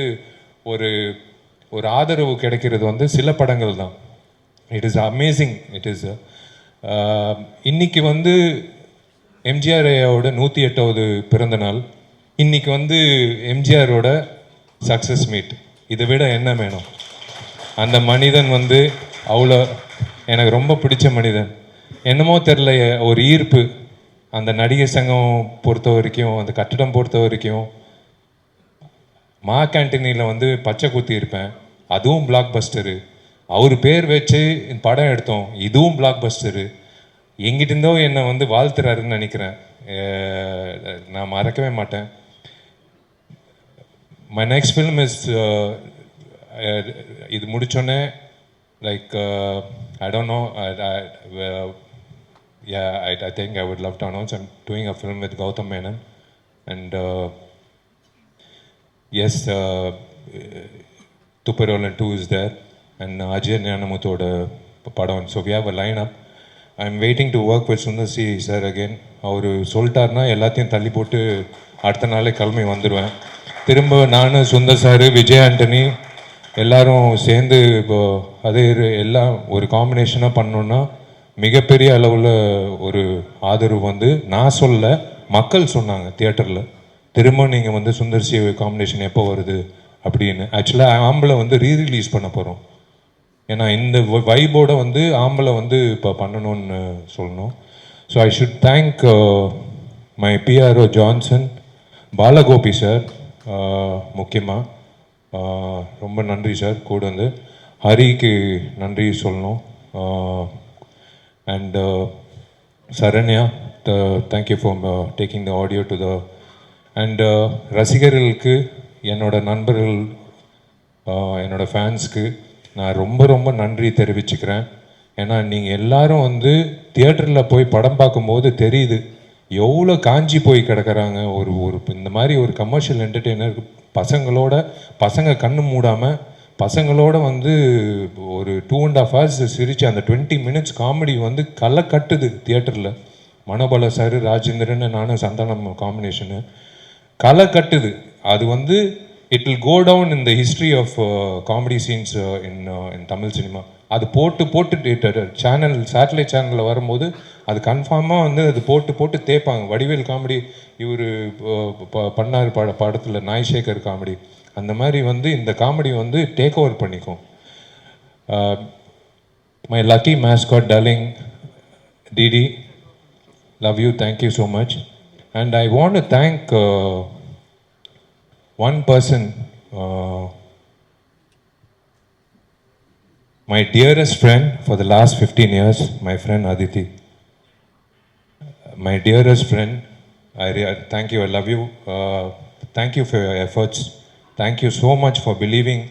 ஒரு ஆதரவு கிடைக்கிறது வந்து சில படங்கள் தான். It is amazing. It is இன்னைக்கு வந்து எம்ஜிஆர் ஐயாவோட 108வது பிறந்த நாள். இன்னைக்கு வந்து எம்ஜிஆரோட சக்ஸஸ் மீட். இதை விட என்ன வேணும்? அந்த மனிதன் வந்து அவ்வளோ எனக்கு ரொம்ப பிடிச்ச மனிதன். என்னமோ தெரில ஒரு ஈர்ப்பு அந்த நடிகர் சங்கம் பொறுத்த வரைக்கும் அந்த கட்டடம் பொறுத்த வரைக்கும் மா கேன்டீனில் வந்து பச்சை குத்தி இருப்பேன், அதுவும் பிளாக் பஸ்டரு. அவர் பேர் வச்சு படம் எடுத்தோம், இதுவும் பிளாக் பஸ்டரு. எங்கிட்டிருந்தோ என்னை வந்து வாழ்த்துறாருன்னு நினைக்கிறேன். நான் மறக்கவே மாட்டேன். மை நெக்ஸ்ட் ஃபிலிம் இஸ் இது முடிச்சோன்னே like I don't know. I think I would love to announce I'm doing a film with Gautam Menon, and yes, Tupperwala 2 is there, and Ajay Nyanamuthoda padam. So we have a lineup. I'm waiting to work with Sundar C sir again. அவரு சொல்லிட்டாருன்னா எல்லாத்தையும் தள்ளி போட்டு அடுத்த நாளே கிளம்பி வந்துடுவேன். திரும்ப நான், சுந்தர் சார், விஜய் ஆண்டனி எல்லாரும் சேர்ந்து இப்போ அதே எல்லாம் ஒரு காம்பினேஷனாக பண்ணோன்னா மிகப்பெரிய அளவில் ஒரு ஆதரவு வந்து நான் சொல்ல மக்கள் சொன்னாங்க தியேட்டரில். திரும்ப நீங்கள் வந்து சுந்தர் சி காம்பினேஷன் எப்போ வருது அப்படின்னு. ஆக்சுவலாக ஆம்பளை வந்து ரீரிலீஸ் பண்ண போகிறோம். ஏன்னா இந்த வைபோட வந்து ஆம்பளை வந்து இப்போ பண்ணணும்னு சொல்லணும். So I should thank my PRO Johnson, Balagopi sir முக்கியமாக ரொம்ப நன்றி சார். கூட வந்து ஹரிக்கு நன்றி சொல்லணும். And Saranya, thank you for taking the audio to the. And ரசிகர்களுக்கு, என்னோட நண்பர்கள், என்னோடய ஃபேன்ஸ்க்கு நான் ரொம்ப ரொம்ப நன்றி தெரிவிச்சுக்கிறேன். ஏன்னா நீங்கள் எல்லாரும் வந்து தியேட்டரில் போய் படம் பார்க்கும்போது தெரியுது எவ்வளோ காஞ்சி போய் கிடக்கிறாங்க. ஒரு இந்த மாதிரி ஒரு கமர்ஷியல் என்டர்டெய்னர் பசங்க கண்ணு மூடாமல் பசங்களோட வந்து ஒரு 2.5 hours சிரித்து அந்த 20 minutes காமெடி வந்து களை கட்டுது தியேட்டரில். மனோபல சார், ராஜேந்திரன், நானும் சந்தானம் காம்பினேஷனு களை கட்டுது. அது வந்து it will go down in the history of comedy scenes in Tamil cinema. அது போட்டு சேனல், சேட்டலைட் சேனலில் வரும்போது அது கன்ஃபார்மாக வந்து அது போட்டு தேய்ப்பாங்க. வடிவேல் காமெடி இவர் பண்ணார் படத்தில் நாய்சேகர் காமெடி, அந்த மாதிரி வந்து இந்த காமெடி வந்து டேக் ஓவர் பண்ணிக்கும். My lucky mascot darling DD, love you, thank you so much. And I want to thank one person, my dearest friend for the last 15 years, my friend Aditi. My dearest friend, I thank you, I love you. Thank you for your efforts. Thank you so much for believing.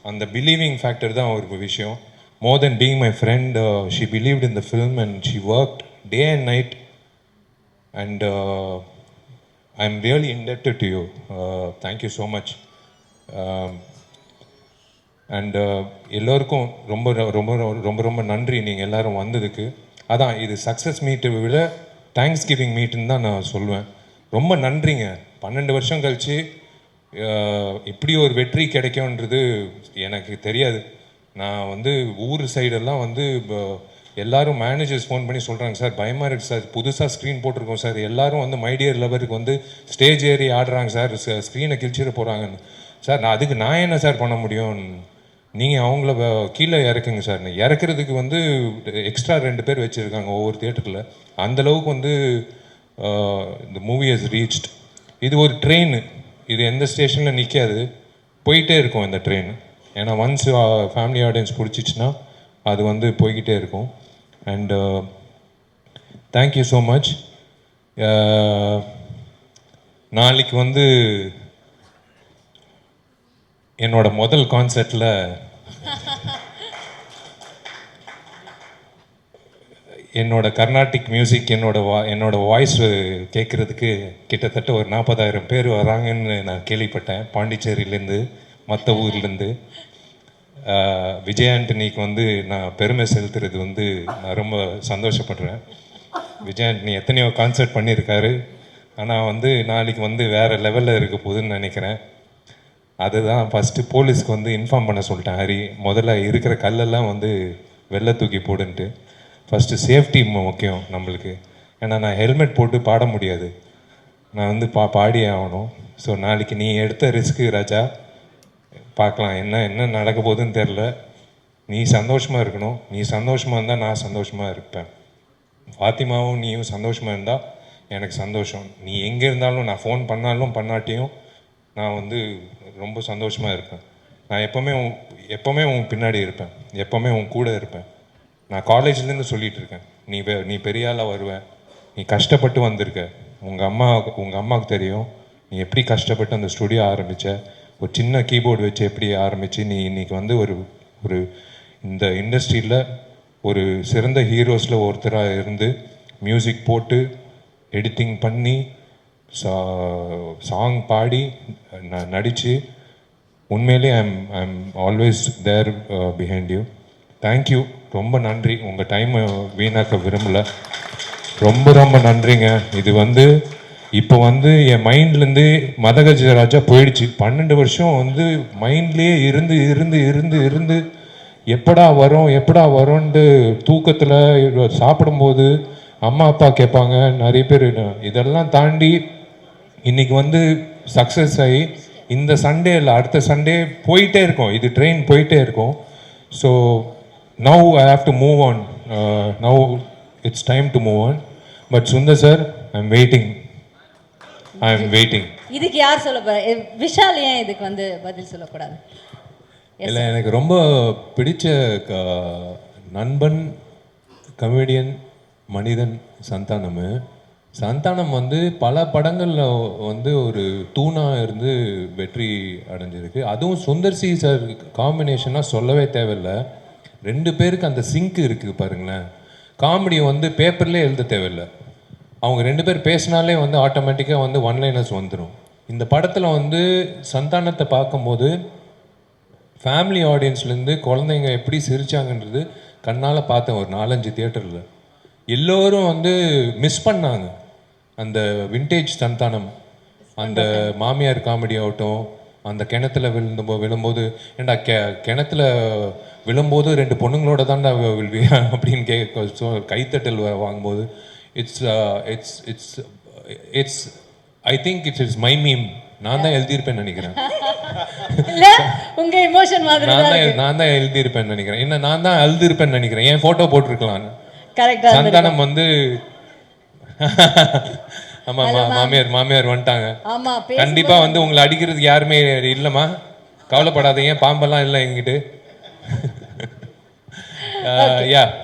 And the believing factor தான் ஒரு விஷயம். More than being my friend, she believed in the film and she worked day and night. And I'm really indebted to you. Thank you so much. And எல்லோருக்கும் ரொம்ப ரொம்ப ரொம்ப ரொம்ப நன்றி நீங்கள் எல்லோரும் வந்ததுக்கு. அதான் இது சக்ஸஸ் மீட்டை விட தேங்க்ஸ் கிவிங் மீட்டுன்னு தான் நான் சொல்லுவேன். ரொம்ப நன்றிங்க. 12 வருஷம் கழித்து இப்படி ஒரு வெற்றி கிடைக்கும்ன்றது எனக்கு தெரியாது. நான் வந்து ஊர் சைடெல்லாம் வந்து எல்லாரும் மேனேஜர்ஸ் ஃபோன் பண்ணி சொல்கிறாங்க, சார் பயமாக இருக்குது சார், புதுசாக ஸ்க்ரீன் போட்டிருக்கோம் சார், எல்லாரும் வந்து மைடியர் லவருக்கு வந்து ஸ்டேஜ் ஏறி ஆடுறாங்க சார், ஸ்க்ரீனை கிழிச்சிட போகிறாங்கன்னு. சார் நான் என்ன சார் பண்ண முடியும்? நீங்கள் அவங்கள கீழே இறக்குங்க சார். இறக்குறதுக்கு வந்து எக்ஸ்ட்ரா 2 பேர் வச்சுருக்காங்க ஒவ்வொரு தியேட்டரில். அந்தளவுக்கு வந்து இந்த மூவி ஹஸ் ரீச்ட். இது ஒரு ட்ரெயின், இது எந்த ஸ்டேஷனில் நிற்காது, போயிட்டே இருக்கும் இந்த ட்ரெயின். ஏன்னா ஒன்ஸ் ஃபேமிலி ஆடியன்ஸ் பிடிச்சிச்சின்னா அது வந்து போய்கிட்டே இருக்கும். And thank you so much. நாளைக்கு வந்து என்னோட முதல் கான்சர்ட்டில் என்னோட கர்நாடிக் மியூசிக், என்னோட வாய்ஸ் கேட்குறதுக்கு கிட்டத்தட்ட ஒரு 40,000 பேர் வராங்கன்னு நான் கேள்விப்பட்டேன். பாண்டிச்சேரியிலேருந்து, மற்ற ஊர்லேருந்து. விஜய் ஆண்டனிக்கு வந்து நான் பெருமை செலுத்துறது வந்து நான் ரொம்ப சந்தோஷப்படுறேன். விஜய் ஆண்டனி எத்தனையோ கான்சர்ட் பண்ணியிருக்காரு, ஆனால் வந்து நாளைக்கு வந்து வேறு லெவலில் இருக்க போகுதுன்னு நினைக்கிறேன். அதுதான் ஃபஸ்ட்டு போலீஸ்க்கு வந்து இன்ஃபார்ம் பண்ண சொல்லிட்டேன். ஹரி, முதல்ல இருக்கிற கல்லெல்லாம் வந்து வெளில தூக்கி போடுன்ட்டு. ஃபஸ்ட்டு சேஃப்டி முக்கியம் நம்மளுக்கு. ஏன்னா நான் ஹெல்மெட் போட்டு பாட முடியாது, நான் வந்து பாடியே ஆகணும். ஸோ நாளைக்கு நீ எடுத்த ரிஸ்க்கு ராஜா, பார்க்கலாம் என்ன நடக்க போகுதுன்னு தெரில. நீ சந்தோஷமாக இருக்கணும். நீ சந்தோஷமாக இருந்தால் நான் சந்தோஷமாக இருப்பேன். ஃபாத்திமாவும் நீயும் சந்தோஷமாக இருந்தால் எனக்கு சந்தோஷம். நீ எங்கே இருந்தாலும், நான் ஃபோன் பண்ணாலும் பண்ணாட்டியும் நான் வந்து ரொம்ப சந்தோஷமாக இருப்பேன். நான் எப்போவுமே உன் பின்னாடி இருப்பேன், எப்போவுமே உன் கூட இருப்பேன். நான் காலேஜ்லேருந்து சொல்லிகிட்டு இருக்கேன், நீ பெரிய ஆளாக வருவ, நீ கஷ்டப்பட்டு வந்திருக்க. உங்கள் அம்மாவுக்கு தெரியும் நீ எப்படி கஷ்டப்பட்டு அந்த ஸ்டுடியோ ஆரம்பித்த, ஒரு சின்ன கீபோர்டு வச்சு எப்படி ஆரம்பித்து நீ இன்றைக்கி வந்து ஒரு இந்த இண்டஸ்ட்ரியில் ஒரு சிறந்த ஹீரோஸில் ஒருத்தராக இருந்து மியூசிக் போட்டு எடிட்டிங் பண்ணி சாங் பாடி நடித்து உண்மையிலே I'm always there behind you. Thank you, ரொம்ப நன்றி. உங்கள் டைமை வீணாக்க விரும்பலை. ரொம்ப நன்றிங்க. இது வந்து இப்போ வந்து என் மைண்ட்லேருந்து மதகஜராஜா போயிடுச்சு. 12 வருஷம் வந்து மைண்ட்லேயே இருந்து எப்படா வரோன்ட்டு தூக்கத்தில் சாப்பிடும்போது அம்மா அப்பா கேட்பாங்க நிறைய பேர். இதெல்லாம் தாண்டி இன்னைக்கு வந்து சக்ஸஸ் ஆகி இந்த சண்டே இல்லை அடுத்த சண்டே போயிட்டே இருக்கோம், இது ட்ரெயின் போயிட்டே இருக்கும். So now I have to move on. Now it's time to move on. But Sundar sir, I am waiting. இதுக்கு யார் சொல்ல போற? விஷால் ஏன் இதுக்கு வந்து பதில் சொல்லக்கூடாது? இல்லை, எனக்கு ரொம்ப பிடிச்ச நண்பன் கமெடியன் மனிதன் சந்தானம் வந்து பல படங்களில் வந்து ஒரு தூணாக இருந்து வெற்றி அடைஞ்சிருக்கு. அதுவும் சுந்தர் சி சார் காம்பினேஷனாக சொல்லவே தேவையில்லை. 2 பேருக்கு அந்த சிங்க் இருக்குது பாருங்களேன். காமெடியை வந்து பேப்பர்லேயே எழுத தேவையில்லை, அவங்க 2 பேர் பேசினாலே வந்து ஆட்டோமேட்டிக்காக வந்து ஒன்லைனர்ஸ் வந்துடும். இந்த படத்தில் வந்து சந்தானத்தை பார்க்கும்போது ஃபேமிலி ஆடியன்ஸ்லேருந்து குழந்தைங்க எப்படி சிரித்தாங்கன்றது கண்ணால் பார்த்தேன். ஒரு 4-5 தியேட்டரில் எல்லோரும் வந்து மிஸ் பண்ணாங்க அந்த விண்டேஜ் சந்தானம். அந்த மாமியார் காமெடி ஆகட்டும், அந்த கிணத்துல விழும்போது ஏண்டா கிணத்துல விழும்போது 2 பொண்ணுங்களோட தான்டா விழுவியா அப்படின்னு கைத்தட்டல் வாங்கும்போது it's I think it's my meme. நான் தான் எழுதியிருப்பேன்னு நினைக்கிறேன். உங்க எமோஷன் மாதிரி நான் தான் எழுதியிருப்பேன்னு நினைக்கிறேன். என்ன நான் தான் எழுதியிருப்பேன்னு நினைக்கிறேன். என் போட்டோ போட்டிருக்கலாம். கரெக்டா சந்தானம் வந்து ஆமா மாமியார் வந்துட்டாங்க. கண்டிப்பா வந்து உங்களை அடிக்கிறதுக்கு யாருமே இல்லைம்மா, கவலைப்படாதீங்க, பாம்பெல்லாம் இல்லை எங்கிட்டு.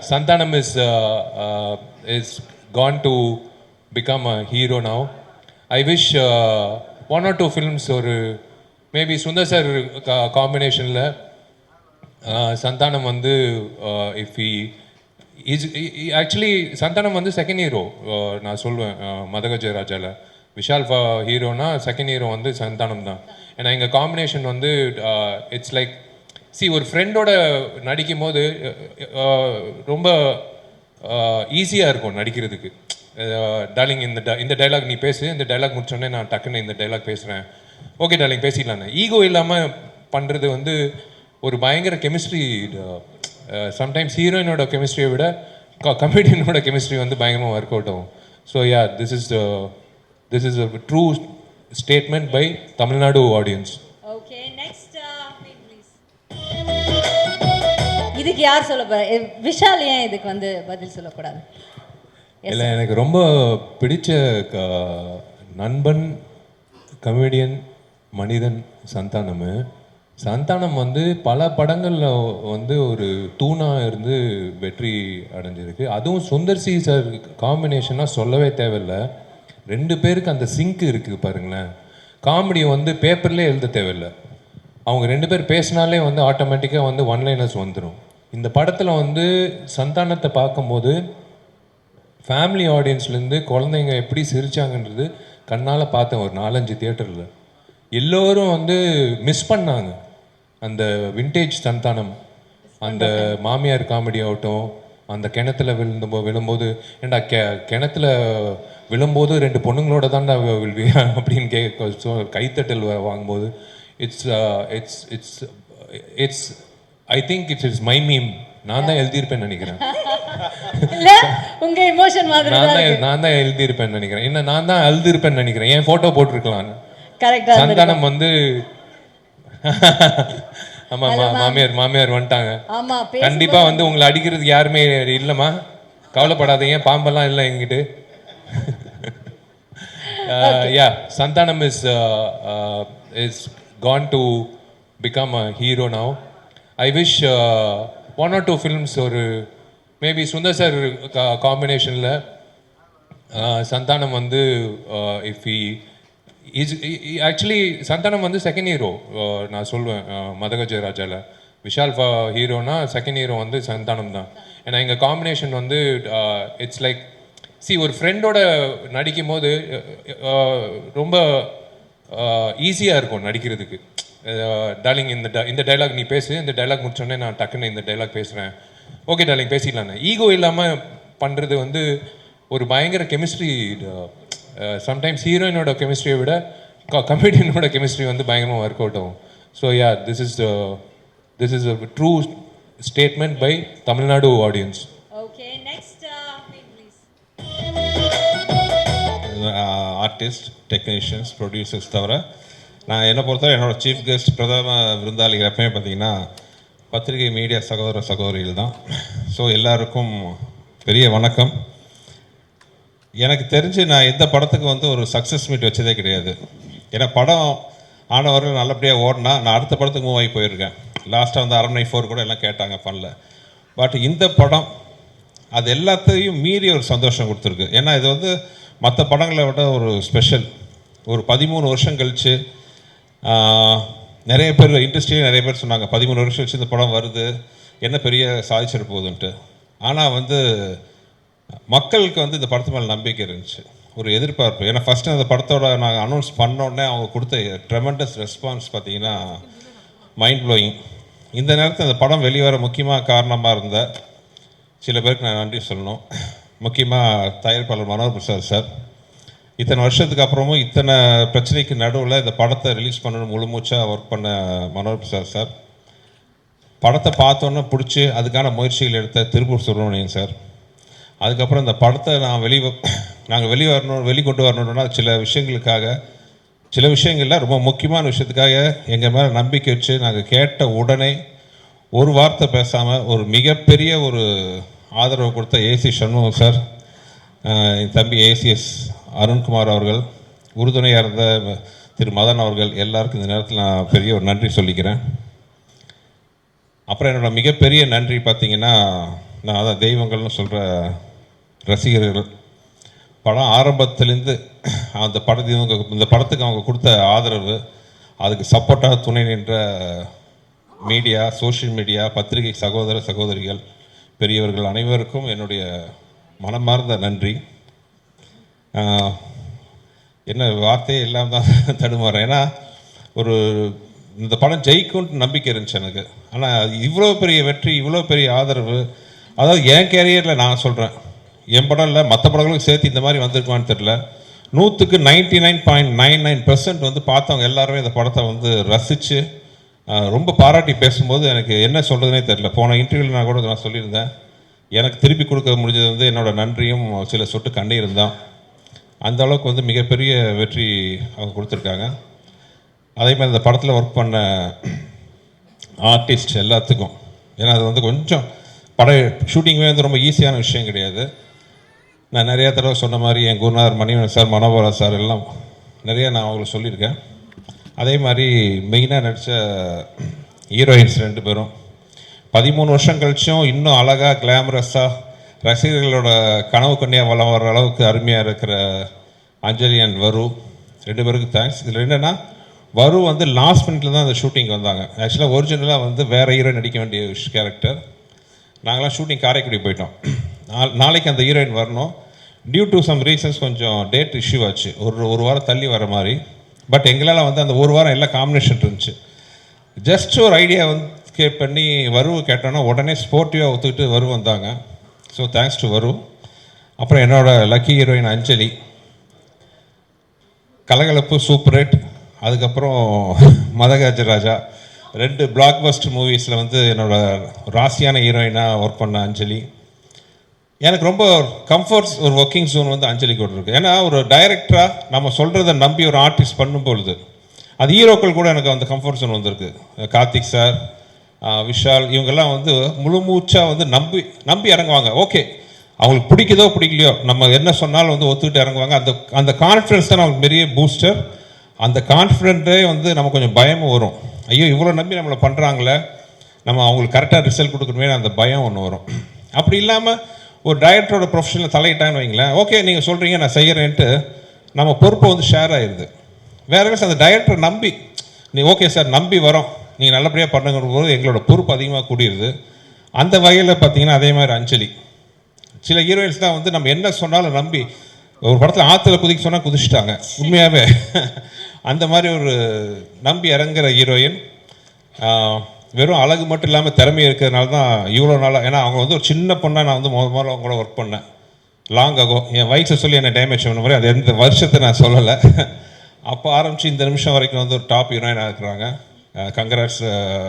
Santhanam is gone to become a hero now. I wish 1 or 2 films ஒரு மேபி சுந்தர் சார் காம்பினேஷனில் சந்தானம் வந்து இஃப் ஆக்சுவலி சந்தானம் வந்து செகண்ட் ஹீரோ நான் சொல்லுவேன் மதகஜராஜாவில். விஷால் ஹீரோனா செகண்ட் ஹீரோ வந்து சந்தானம் தான். ஏன்னா எங்கள் காம்பினேஷன் வந்து இட்ஸ் லைக் ஒரு ஃப்ரெண்டோட நடிக்கும் போது ரொம்ப ஈஸியாக இருக்கும் நடிக்கிறதுக்கு. டார்லிங் இந்த டைலாக் நீ பேசு, இந்த டைலாக் முடிச்சோடனே நான் டக்குன்னு இந்த டைலாக் பேசுகிறேன், ஓகே டார்லிங் பேசிடலான்னு. ஈகோ இல்லாமல் பண்ணுறது வந்து ஒரு பயங்கர கெமிஸ்ட்ரி. சம்டைம்ஸ் ஹீரோயினோட கெமிஸ்ட்ரியை விட கமெடியனோட கெமிஸ்ட்ரி வந்து பயங்கரமாக ஒர்க் அவுட் ஆகும். So this is a true statement by Tamil Nadu audience. Okay, next please. இதுக்கு யார் சொல்ல போற? விஷால் ஏன் இதுக்கு வந்து பதில் சொல்லக்கூடாது? இல்லை, எனக்கு ரொம்ப பிடிச்ச நண்பன் கமெடியன் மனிதன் சந்தானம் வந்து பல படங்களில் வந்து ஒரு தூணாக இருந்து வெற்றி அடைஞ்சிருக்கு. அதுவும் சுந்தர் சி சார் காம்பினேஷனாக சொல்லவே தேவையில்லை. 2 பேருக்கு அந்த சிங்க் இருக்குது பாருங்களேன். காமெடியை வந்து பேப்பர்லேயே எழுத தேவையில்லை, அவங்க 2 பேர் பேசினாலே வந்து ஆட்டோமேட்டிக்காக வந்து ஒன்லைனர்ஸ் வந்துடும். இந்த படத்தில் வந்து சந்தானத்தை பார்க்கும்போது ஃபேமிலி ஆடியன்ஸ்லேருந்து குழந்தைங்க எப்படி சிரித்தாங்கன்றது கண்ணால் பார்த்தேன். ஒரு 4-5 தியேட்டரில் எல்லோரும் வந்து மிஸ் பண்ணாங்க அந்த விண்டேஜ் சந்தானம். அந்த மாமியார் காமெடி ஆகட்டும், அந்த கிணத்துல விழும்போது ஏண்டா கிணத்துல விழும்போது 2 பொண்ணுங்களோட தான்டா விழுவியா அப்படின்னு கைத்தட்டல் வாங்கும்போது it's I think it's my meme. நான் தான் எழுதியிருப்பேன்னு நினைக்கிறேன். உங்க எமோஷன் மாதிரி நான் தான் எழுதியிருப்பேன்னு நினைக்கிறேன். என்ன நான் தான் எழுதியிருப்பேன்னு நினைக்கிறேன். என் போட்டோ போட்டிருக்கலாம். கரெக்டா சந்தானம் வந்து ஆமா மாமியார் வந்துட்டாங்க. கண்டிப்பா வந்து உங்களை அடிக்கிறதுக்கு யாருமே இல்லைம்மா, கவலைப்படாதீங்க, பாம்பெல்லாம் இல்லை எங்கிட்டு. Yeah, Santanam is gone to become a hero now. I wish one or two films or maybe Sundar sir combinationல Santanam வந்து if he actually Santanam வந்து செகண்ட் ஹீரோ நான் சொல்லுவேன் மதகஜ ராஜால. விஷால் ஹீரோனா செகண்ட் ஹீரோ வந்து சந்தானம் தான். ஏன்னா எங்கள் காம்பினேஷன் வந்து இட்ஸ் லைக் ஒரு ஃப்ரெண்டோட நடிக்கும் போது ரொம்ப ஈஸியாக இருக்கும் நடிக்கிறதுக்கு. டார்லிங் இந்த டைலாக் நீ பேசு, இந்த டைலாக் முடிச்சோடனே நான் டக்குன்னு இந்த டைலாக் பேசுகிறேன், ஓகே டார்லிங் பேசிடலான்னு. ஈகோ இல்லாமல் பண்ணுறது வந்து ஒரு பயங்கர கெமிஸ்ட்ரி. சம்டைம்ஸ் ஹீரோயினோட கெமிஸ்ட்ரியை விட கமெடியனோட கெமிஸ்ட்ரி வந்து பயங்கரமாக ஒர்க் அவுட் ஆகும். So yeah, this is a true statement by Tamil Nadu audience. Okay, next please. Artist, technicians, producers தவிர நான் என்னை பொறுத்தவரை என்னோடய சீஃப் கெஸ்ட் பிரதம விருந்தாளிகள் எப்பவுமே பார்த்தீங்கன்னா பத்திரிகை மீடியா சகோதர சகோதரிகள் தான். ஸோ எல்லாருக்கும் பெரிய வணக்கம். எனக்கு தெரிஞ்சு நான் எந்த படத்துக்கு வந்து ஒரு சக்ஸஸ் மீட் வச்சதே கிடையாது. ஏன்னா படம் ஆனவர்கள் நல்லபடியாக ஓடினா நான் அடுத்த படத்துக்கு மூவ் ஆகி போயிருக்கேன். லாஸ்ட்டாக வந்து அரண்மனை 4 கூட எல்லாம் கேட்டாங்க பண்ணல. பட் இந்த படம் அது எல்லாத்தையும் மீறி ஒரு சந்தோஷம் கொடுத்துருக்கு. ஏன்னா இது வந்து மற்ற படங்களை விட ஒரு ஸ்பெஷல். ஒரு 13 வருஷம் கழித்து நிறைய பேர் இண்டஸ்ட்ரியில் நிறைய பேர் சொன்னாங்க 13 வருஷம் கழிச்சு இந்த படம் வருது, என்ன பெரிய சாதிச்சிட போகுதுன்ட்டு. ஆனால் வந்து மக்களுக்கு வந்து இந்த படத்து மேலே நம்பிக்கை இருந்துச்சு, ஒரு எதிர்பார்ப்பு. ஏன்னா ஃபஸ்ட்டு அந்த படத்தோட நாங்கள் அனௌன்ஸ் பண்ணோடனே அவங்க கொடுத்த ட்ரெமெண்டஸ் ரெஸ்பான்ஸ் பார்த்தீங்கன்னா மைண்ட் ப்ளோயிங். இந்த நேரத்தில் அந்த படம் வெளிவர முக்கியமாக காரணமாக இருந்த சில பேருக்கு நான் நன்றி சொல்லணும். முக்கியமாக தயாரிப்பாளர் மனோகர் பிரசாத் சார். இத்தனை வருஷத்துக்கு அப்புறமும் இத்தனை பிரச்சனைக்கு நடுவில் இந்த படத்தை ரிலீஸ் பண்ணணும் முழு மூச்சாக ஒர்க் பண்ண மனோகர் பிரசாத் சார். படத்தை பார்த்தோன்னே பிடிச்சி அதுக்கான முயற்சிகள் எடுத்த திருப்பூர் சுப்பிரமணியன் சார். அதுக்கப்புறம் இந்த படத்தை நாங்கள் வெளிக்கொண்டு வரணுன்னா சில விஷயங்களில் ரொம்ப முக்கியமான விஷயத்துக்காக எங்கள் மேலே நம்பிக்கை வச்சு நாங்கள் கேட்ட உடனே ஒரு வார்த்தை பேசாமல் ஒரு மிகப்பெரிய ஒரு ஆதரவு கொடுத்த ஏசி சண்முகம் சார், என் தம்பி ஏசிஎஸ் அருண்குமார் அவர்கள், உறுதுணையாக இருந்த திரு மதன் அவர்கள், எல்லாருக்கும் இந்த நேரத்தில் நான் பெரிய ஒரு நன்றி சொல்லிக்கிறேன். அப்புறம் என்னோடய மிகப்பெரிய நன்றி பார்த்திங்கன்னா நான் அதான் தெய்வங்கள்னு சொல்கிற ரசிகர்கள். படம் ஆரம்பத்துலேருந்து இந்த படத்துக்கு அவங்க கொடுத்த ஆதரவு, அதுக்கு சப்போர்ட்டாக துணை நின்ற மீடியா, சோஷியல் மீடியா, பத்திரிகை சகோதர சகோதரிகள், பெரியவர்கள் அனைவருக்கும் என்னுடைய மனமார்ந்த நன்றி. என்ன வார்த்தையே இல்லாமல் தான் தடுமாறேன். ஏன்னா இந்த படம் ஜெயிக்கும்னு நம்பிக்கை இருந்துச்சு எனக்கு. ஆனால் இவ்வளோ பெரிய வெற்றி, இவ்வளோ பெரிய ஆதரவு, அதாவது என் கேரியரில் நான் சொல்கிறேன், என் படம் இல்லை மற்ற படங்களுக்கு சேர்த்து இந்த மாதிரி வந்திருக்குமான்னு தெரில. 100க்கு 99.99% வந்து பார்த்தவங்க எல்லாருமே இந்த படத்தை வந்து ரசித்து ரொம்ப பாராட்டி பேசும்போது எனக்கு என்ன சொல்கிறதுனே தெரில. போன இன்டர்வியூவில் நான் கூட நான் சொல்லியிருந்தேன், எனக்கு திருப்பி கொடுக்க முடிஞ்சது வந்து என்னோடய நன்றியும் சில சொட்டு கண்ணீரும் தான். அந்த அளவுக்கு வந்து மிகப்பெரிய வெற்றி அவங்க கொடுத்துருக்காங்க. அதே மாதிரி இந்த படத்தில் ஒர்க் பண்ண ஆர்டிஸ்ட் எல்லாத்துக்கும், ஏன்னா அது வந்து கொஞ்சம் ஷூட்டிங்குமே வந்து ரொம்ப ஈஸியான விஷயம் கிடையாது. நான் நிறையா தடவை சொன்ன மாதிரி என் குருநாதர் மணிவன் சார், மனோகரா சார் எல்லாம் நிறையா நான் அவங்களுக்கு சொல்லியிருக்கேன். அதே மாதிரி மெயினாக நடித்த ஹீரோயின்ஸ் 2 பேரும் 13 வருஷம் கழிச்சும் இன்னும் அழகாக கிளாமரஸாக ரசிகர்களோட கனவு கண்ணியாக வளம் வர அளவுக்கு அருமையாக இருக்கிற அஞ்சலி அண்ட் வரு 2 பேருக்கு தேங்க்ஸ். இதில் என்னென்னா வரு வந்து லாஸ்ட் மினிட்ல தான் அந்த ஷூட்டிங் வந்தாங்க. ஆக்சுவலாக ஒரிஜினலாக வந்து வேறு ஹீரோயின் நடிக்க வேண்டிய கேரக்டர். நாங்களாம் ஷூட்டிங் காரைக்குடி போயிட்டோம். நாளைக்கு அந்த ஹீரோயின் வரணும். டியூ டு சம் ரீசன்ஸ் கொஞ்சம் டேட் இஷ்யூ ஆச்சு, ஒரு வாரம் தள்ளி வர மாதிரி. பட் எங்களால் வந்து அந்த ஒரு வாரம் எல்லாம் காம்பினேஷன் இருந்துச்சு. ஜஸ்ட் ஒரு ஐடியா வந்து பண்ணி வருவு கேட்டோன்னா உடனே ஸ்போர்ட்டிவாக ஒத்துக்கிட்டு வரு வந்தாங்க. ஸோ தேங்க்ஸ் டு வரு. அப்புறம் என்னோடய லக்கி ஹீரோயின் அஞ்சலி, கலகலப்பு, சூப்பர் ஹிட், அதுக்கப்புறம் மதகஜ ராஜா 2 பிளாக் பஸ்டர் மூவிஸில் வந்து என்னோடய ராசியான ஹீரோயினாக ஒர்க் பண்ண அஞ்சலி. எனக்கு ரொம்ப கம்ஃபர்ட்ஸ் ஒரு ஒர்க்கிங் ஜோன் வந்து அஞ்சலி கூட இருக்குது. ஏன்னா ஒரு டைரக்டராக நம்ம சொல்கிறத நம்பி ஒரு ஆர்டிஸ்ட் பண்ணும்பொழுது அது ஹீரோக்கள் கூட எனக்கு அந்த கம்ஃபர்ட் ஜோன் வந்திருக்கு. கார்த்திக் சார், விஷால், இவங்கெல்லாம் வந்து முழு மூச்சாக வந்து நம்பி இறங்குவாங்க. ஓகே அவங்களுக்கு பிடிக்குதோ பிடிக்கலையோ நம்ம என்ன சொன்னாலும் வந்து ஒத்துக்கிட்டு இறங்குவாங்க. அந்த அந்த கான்ஃபிடன்ஸ் தான் நமக்கு பெரிய பூஸ்டர். அந்த கான்ஃபிடென்ட்டே வந்து நமக்கு கொஞ்சம் பயமும் வரும். ஐயோ இவ்வளோ நம்பி நம்மளை பண்ணுறாங்களே, நம்ம அவங்களுக்கு கரெக்டாக ரிசல்ட் கொடுக்கணுமே அந்த பயம் ஒன்று வரும். அப்படி இல்லாமல் ஒரு டைரக்டரோட ப்ரொஃபஷனில் தலையிட்டான்னு வைங்களேன், ஓகே நீங்கள் சொல்கிறீங்க நான் செய்கிறேன்ட்டு நம்ம பொறுப்பை வந்து ஷேர் ஆயிடுது. வேறு அந்த டைரக்டரை நம்பி நீ ஓகே சார் நம்பி வரோம் நீங்கள் நல்லபடியாக பண்ணுங்கிற போது எங்களோட பொறுப்பு அதிகமாக கூடியிருது. அந்த வகையில் பார்த்தீங்கன்னா அதே மாதிரி அஞ்சலி சில ஹீரோயின்ஸ் தான் வந்து நம்ம என்ன சொன்னாலும் நம்பி ஒரு படத்தில் ஆற்றுல குதிக்க சொன்னால் குதிச்சிட்டாங்க உண்மையாகவே. அந்த மாதிரி ஒரு நம்பி இறங்குற ஹீரோயின். வெறும் அழகு மட்டும் இல்லாமல் திறமை இருக்கிறதுனால தான் இவ்வளோ நாளாக, ஏன்னா அவங்க வந்து ஒரு சின்ன பொண்ணாக நான் வந்து முதல்ல அவங்க கூட ஒர்க் பண்ணேன் லாங் ஆகும். என் வயசை சொல்லி என்னை டேமேஜ் பண்ண மாதிரி அது எந்த வருஷத்தை நான் சொல்லலை. அப்போ ஆரம்பித்து இந்த நிமிஷம் வரைக்கும் வந்து ஒரு டாப் ஹீரோயினாக இருக்கிறாங்க. Congrats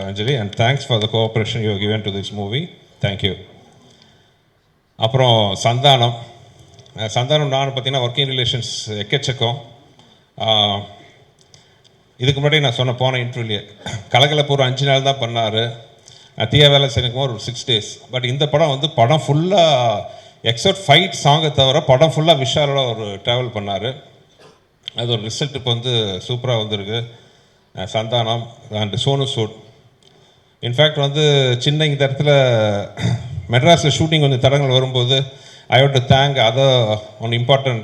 Anjali and thanks for the cooperation you given to this movie. Thank you. அப்புறம் சந்தானம் நான் பார்த்தீங்கன்னா ஒர்க்கிங் ரிலேஷன்ஸ் எக்கச்சக்கம். இதுக்கு முன்னாடி நான் போன இன்டர்வியூலேயே கலகலப்பூர் 5 நாள் தான் பண்ணார். தீயா வேலை செய்யணுக்கும் ஒரு 6 days. பட் இந்த படம் வந்து படம் ஃபுல்லாக எக்ஸப்ட் ஃபைட் சாங்கை தவிர படம் ஃபுல்லாக விஷாலோட ஒரு ட்ராவல் பண்ணார். அது ஒரு ரிசல்ட் இப்போ வந்து சூப்பராக வந்திருக்கு. சந்தானம் அண்ட் சோனு சூட். இன்ஃபேக்ட் வந்து சின்ன இந்த இடத்துல மெட்ராஸில் ஷூட்டிங் கொஞ்சம் தடங்கள் வரும்போது I have to thank other one important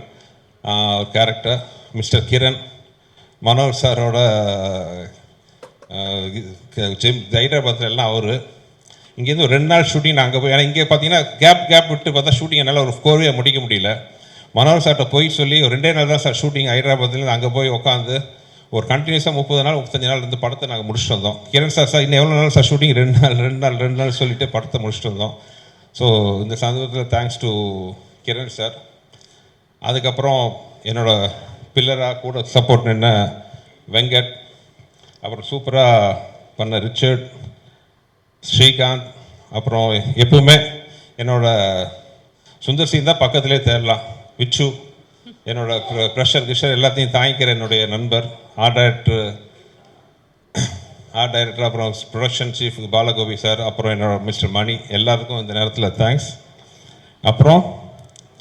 character mister Kiran. Manohar சாரோட ஹைதராபாத்தில் எல்லாம் அவர் இங்கேருந்து ஒரு 2 நாள் ஷூட்டிங் நான் அங்கே போய், ஏன்னா இங்கே பார்த்தீங்கன்னா கேப் விட்டு பார்த்தா ஷூட்டிங் என்னால் ஒரு கோர்வையாக முடிக்க முடியல. மனோர் சார்கிட்ட போய் சொல்லி ஒரு 2 நாள் தான் சார் ஷூட்டிங் ஹைதராபாத்லேருந்து அங்கே போய் உட்காந்து ஒரு கண்டினியூஸாக 30 நாள் 35 நாள் இருந்து படத்தை நாங்கள் முடிச்சுட்டு வந்தோம். கிரண் சார் இன்னும் எவ்வளோ நாள் சார் ஷூட்டிங் 2 நாள் சொல்லிவிட்டு படத்தை முடிச்சுட்டு வந்தோம். ஸோ இந்த சந்தர்ப்பத்தில் தேங்க்ஸ் டு கிரண் சார். அதுக்கப்புறம் என்னோடய பில்லராக கூட சப்போர்ட் நின்ன வெங்கட், அப்புறம் சூப்பராக பண்ண ரிச்சர்ட், ஸ்ரீகாந்த், அப்புறம் எப்பவுமே என்னோட சுந்தர் சிங் தான் பக்கத்திலே தேடலாம், விச்சு, என்னோட ப்ரெஷர் கிஷர் எல்லாத்தையும் தாங்கிக்கிற என்னுடைய நண்பர், ஆர்ட் டைரக்டர், அப்புறம் ப்ரொடக்ஷன் சீஃப் பாலகோபி சார், அப்புறம் என்னோட மிஸ்டர் மணி, எல்லாருக்கும் இந்த நேரத்தில் தேங்க்ஸ். அப்புறம்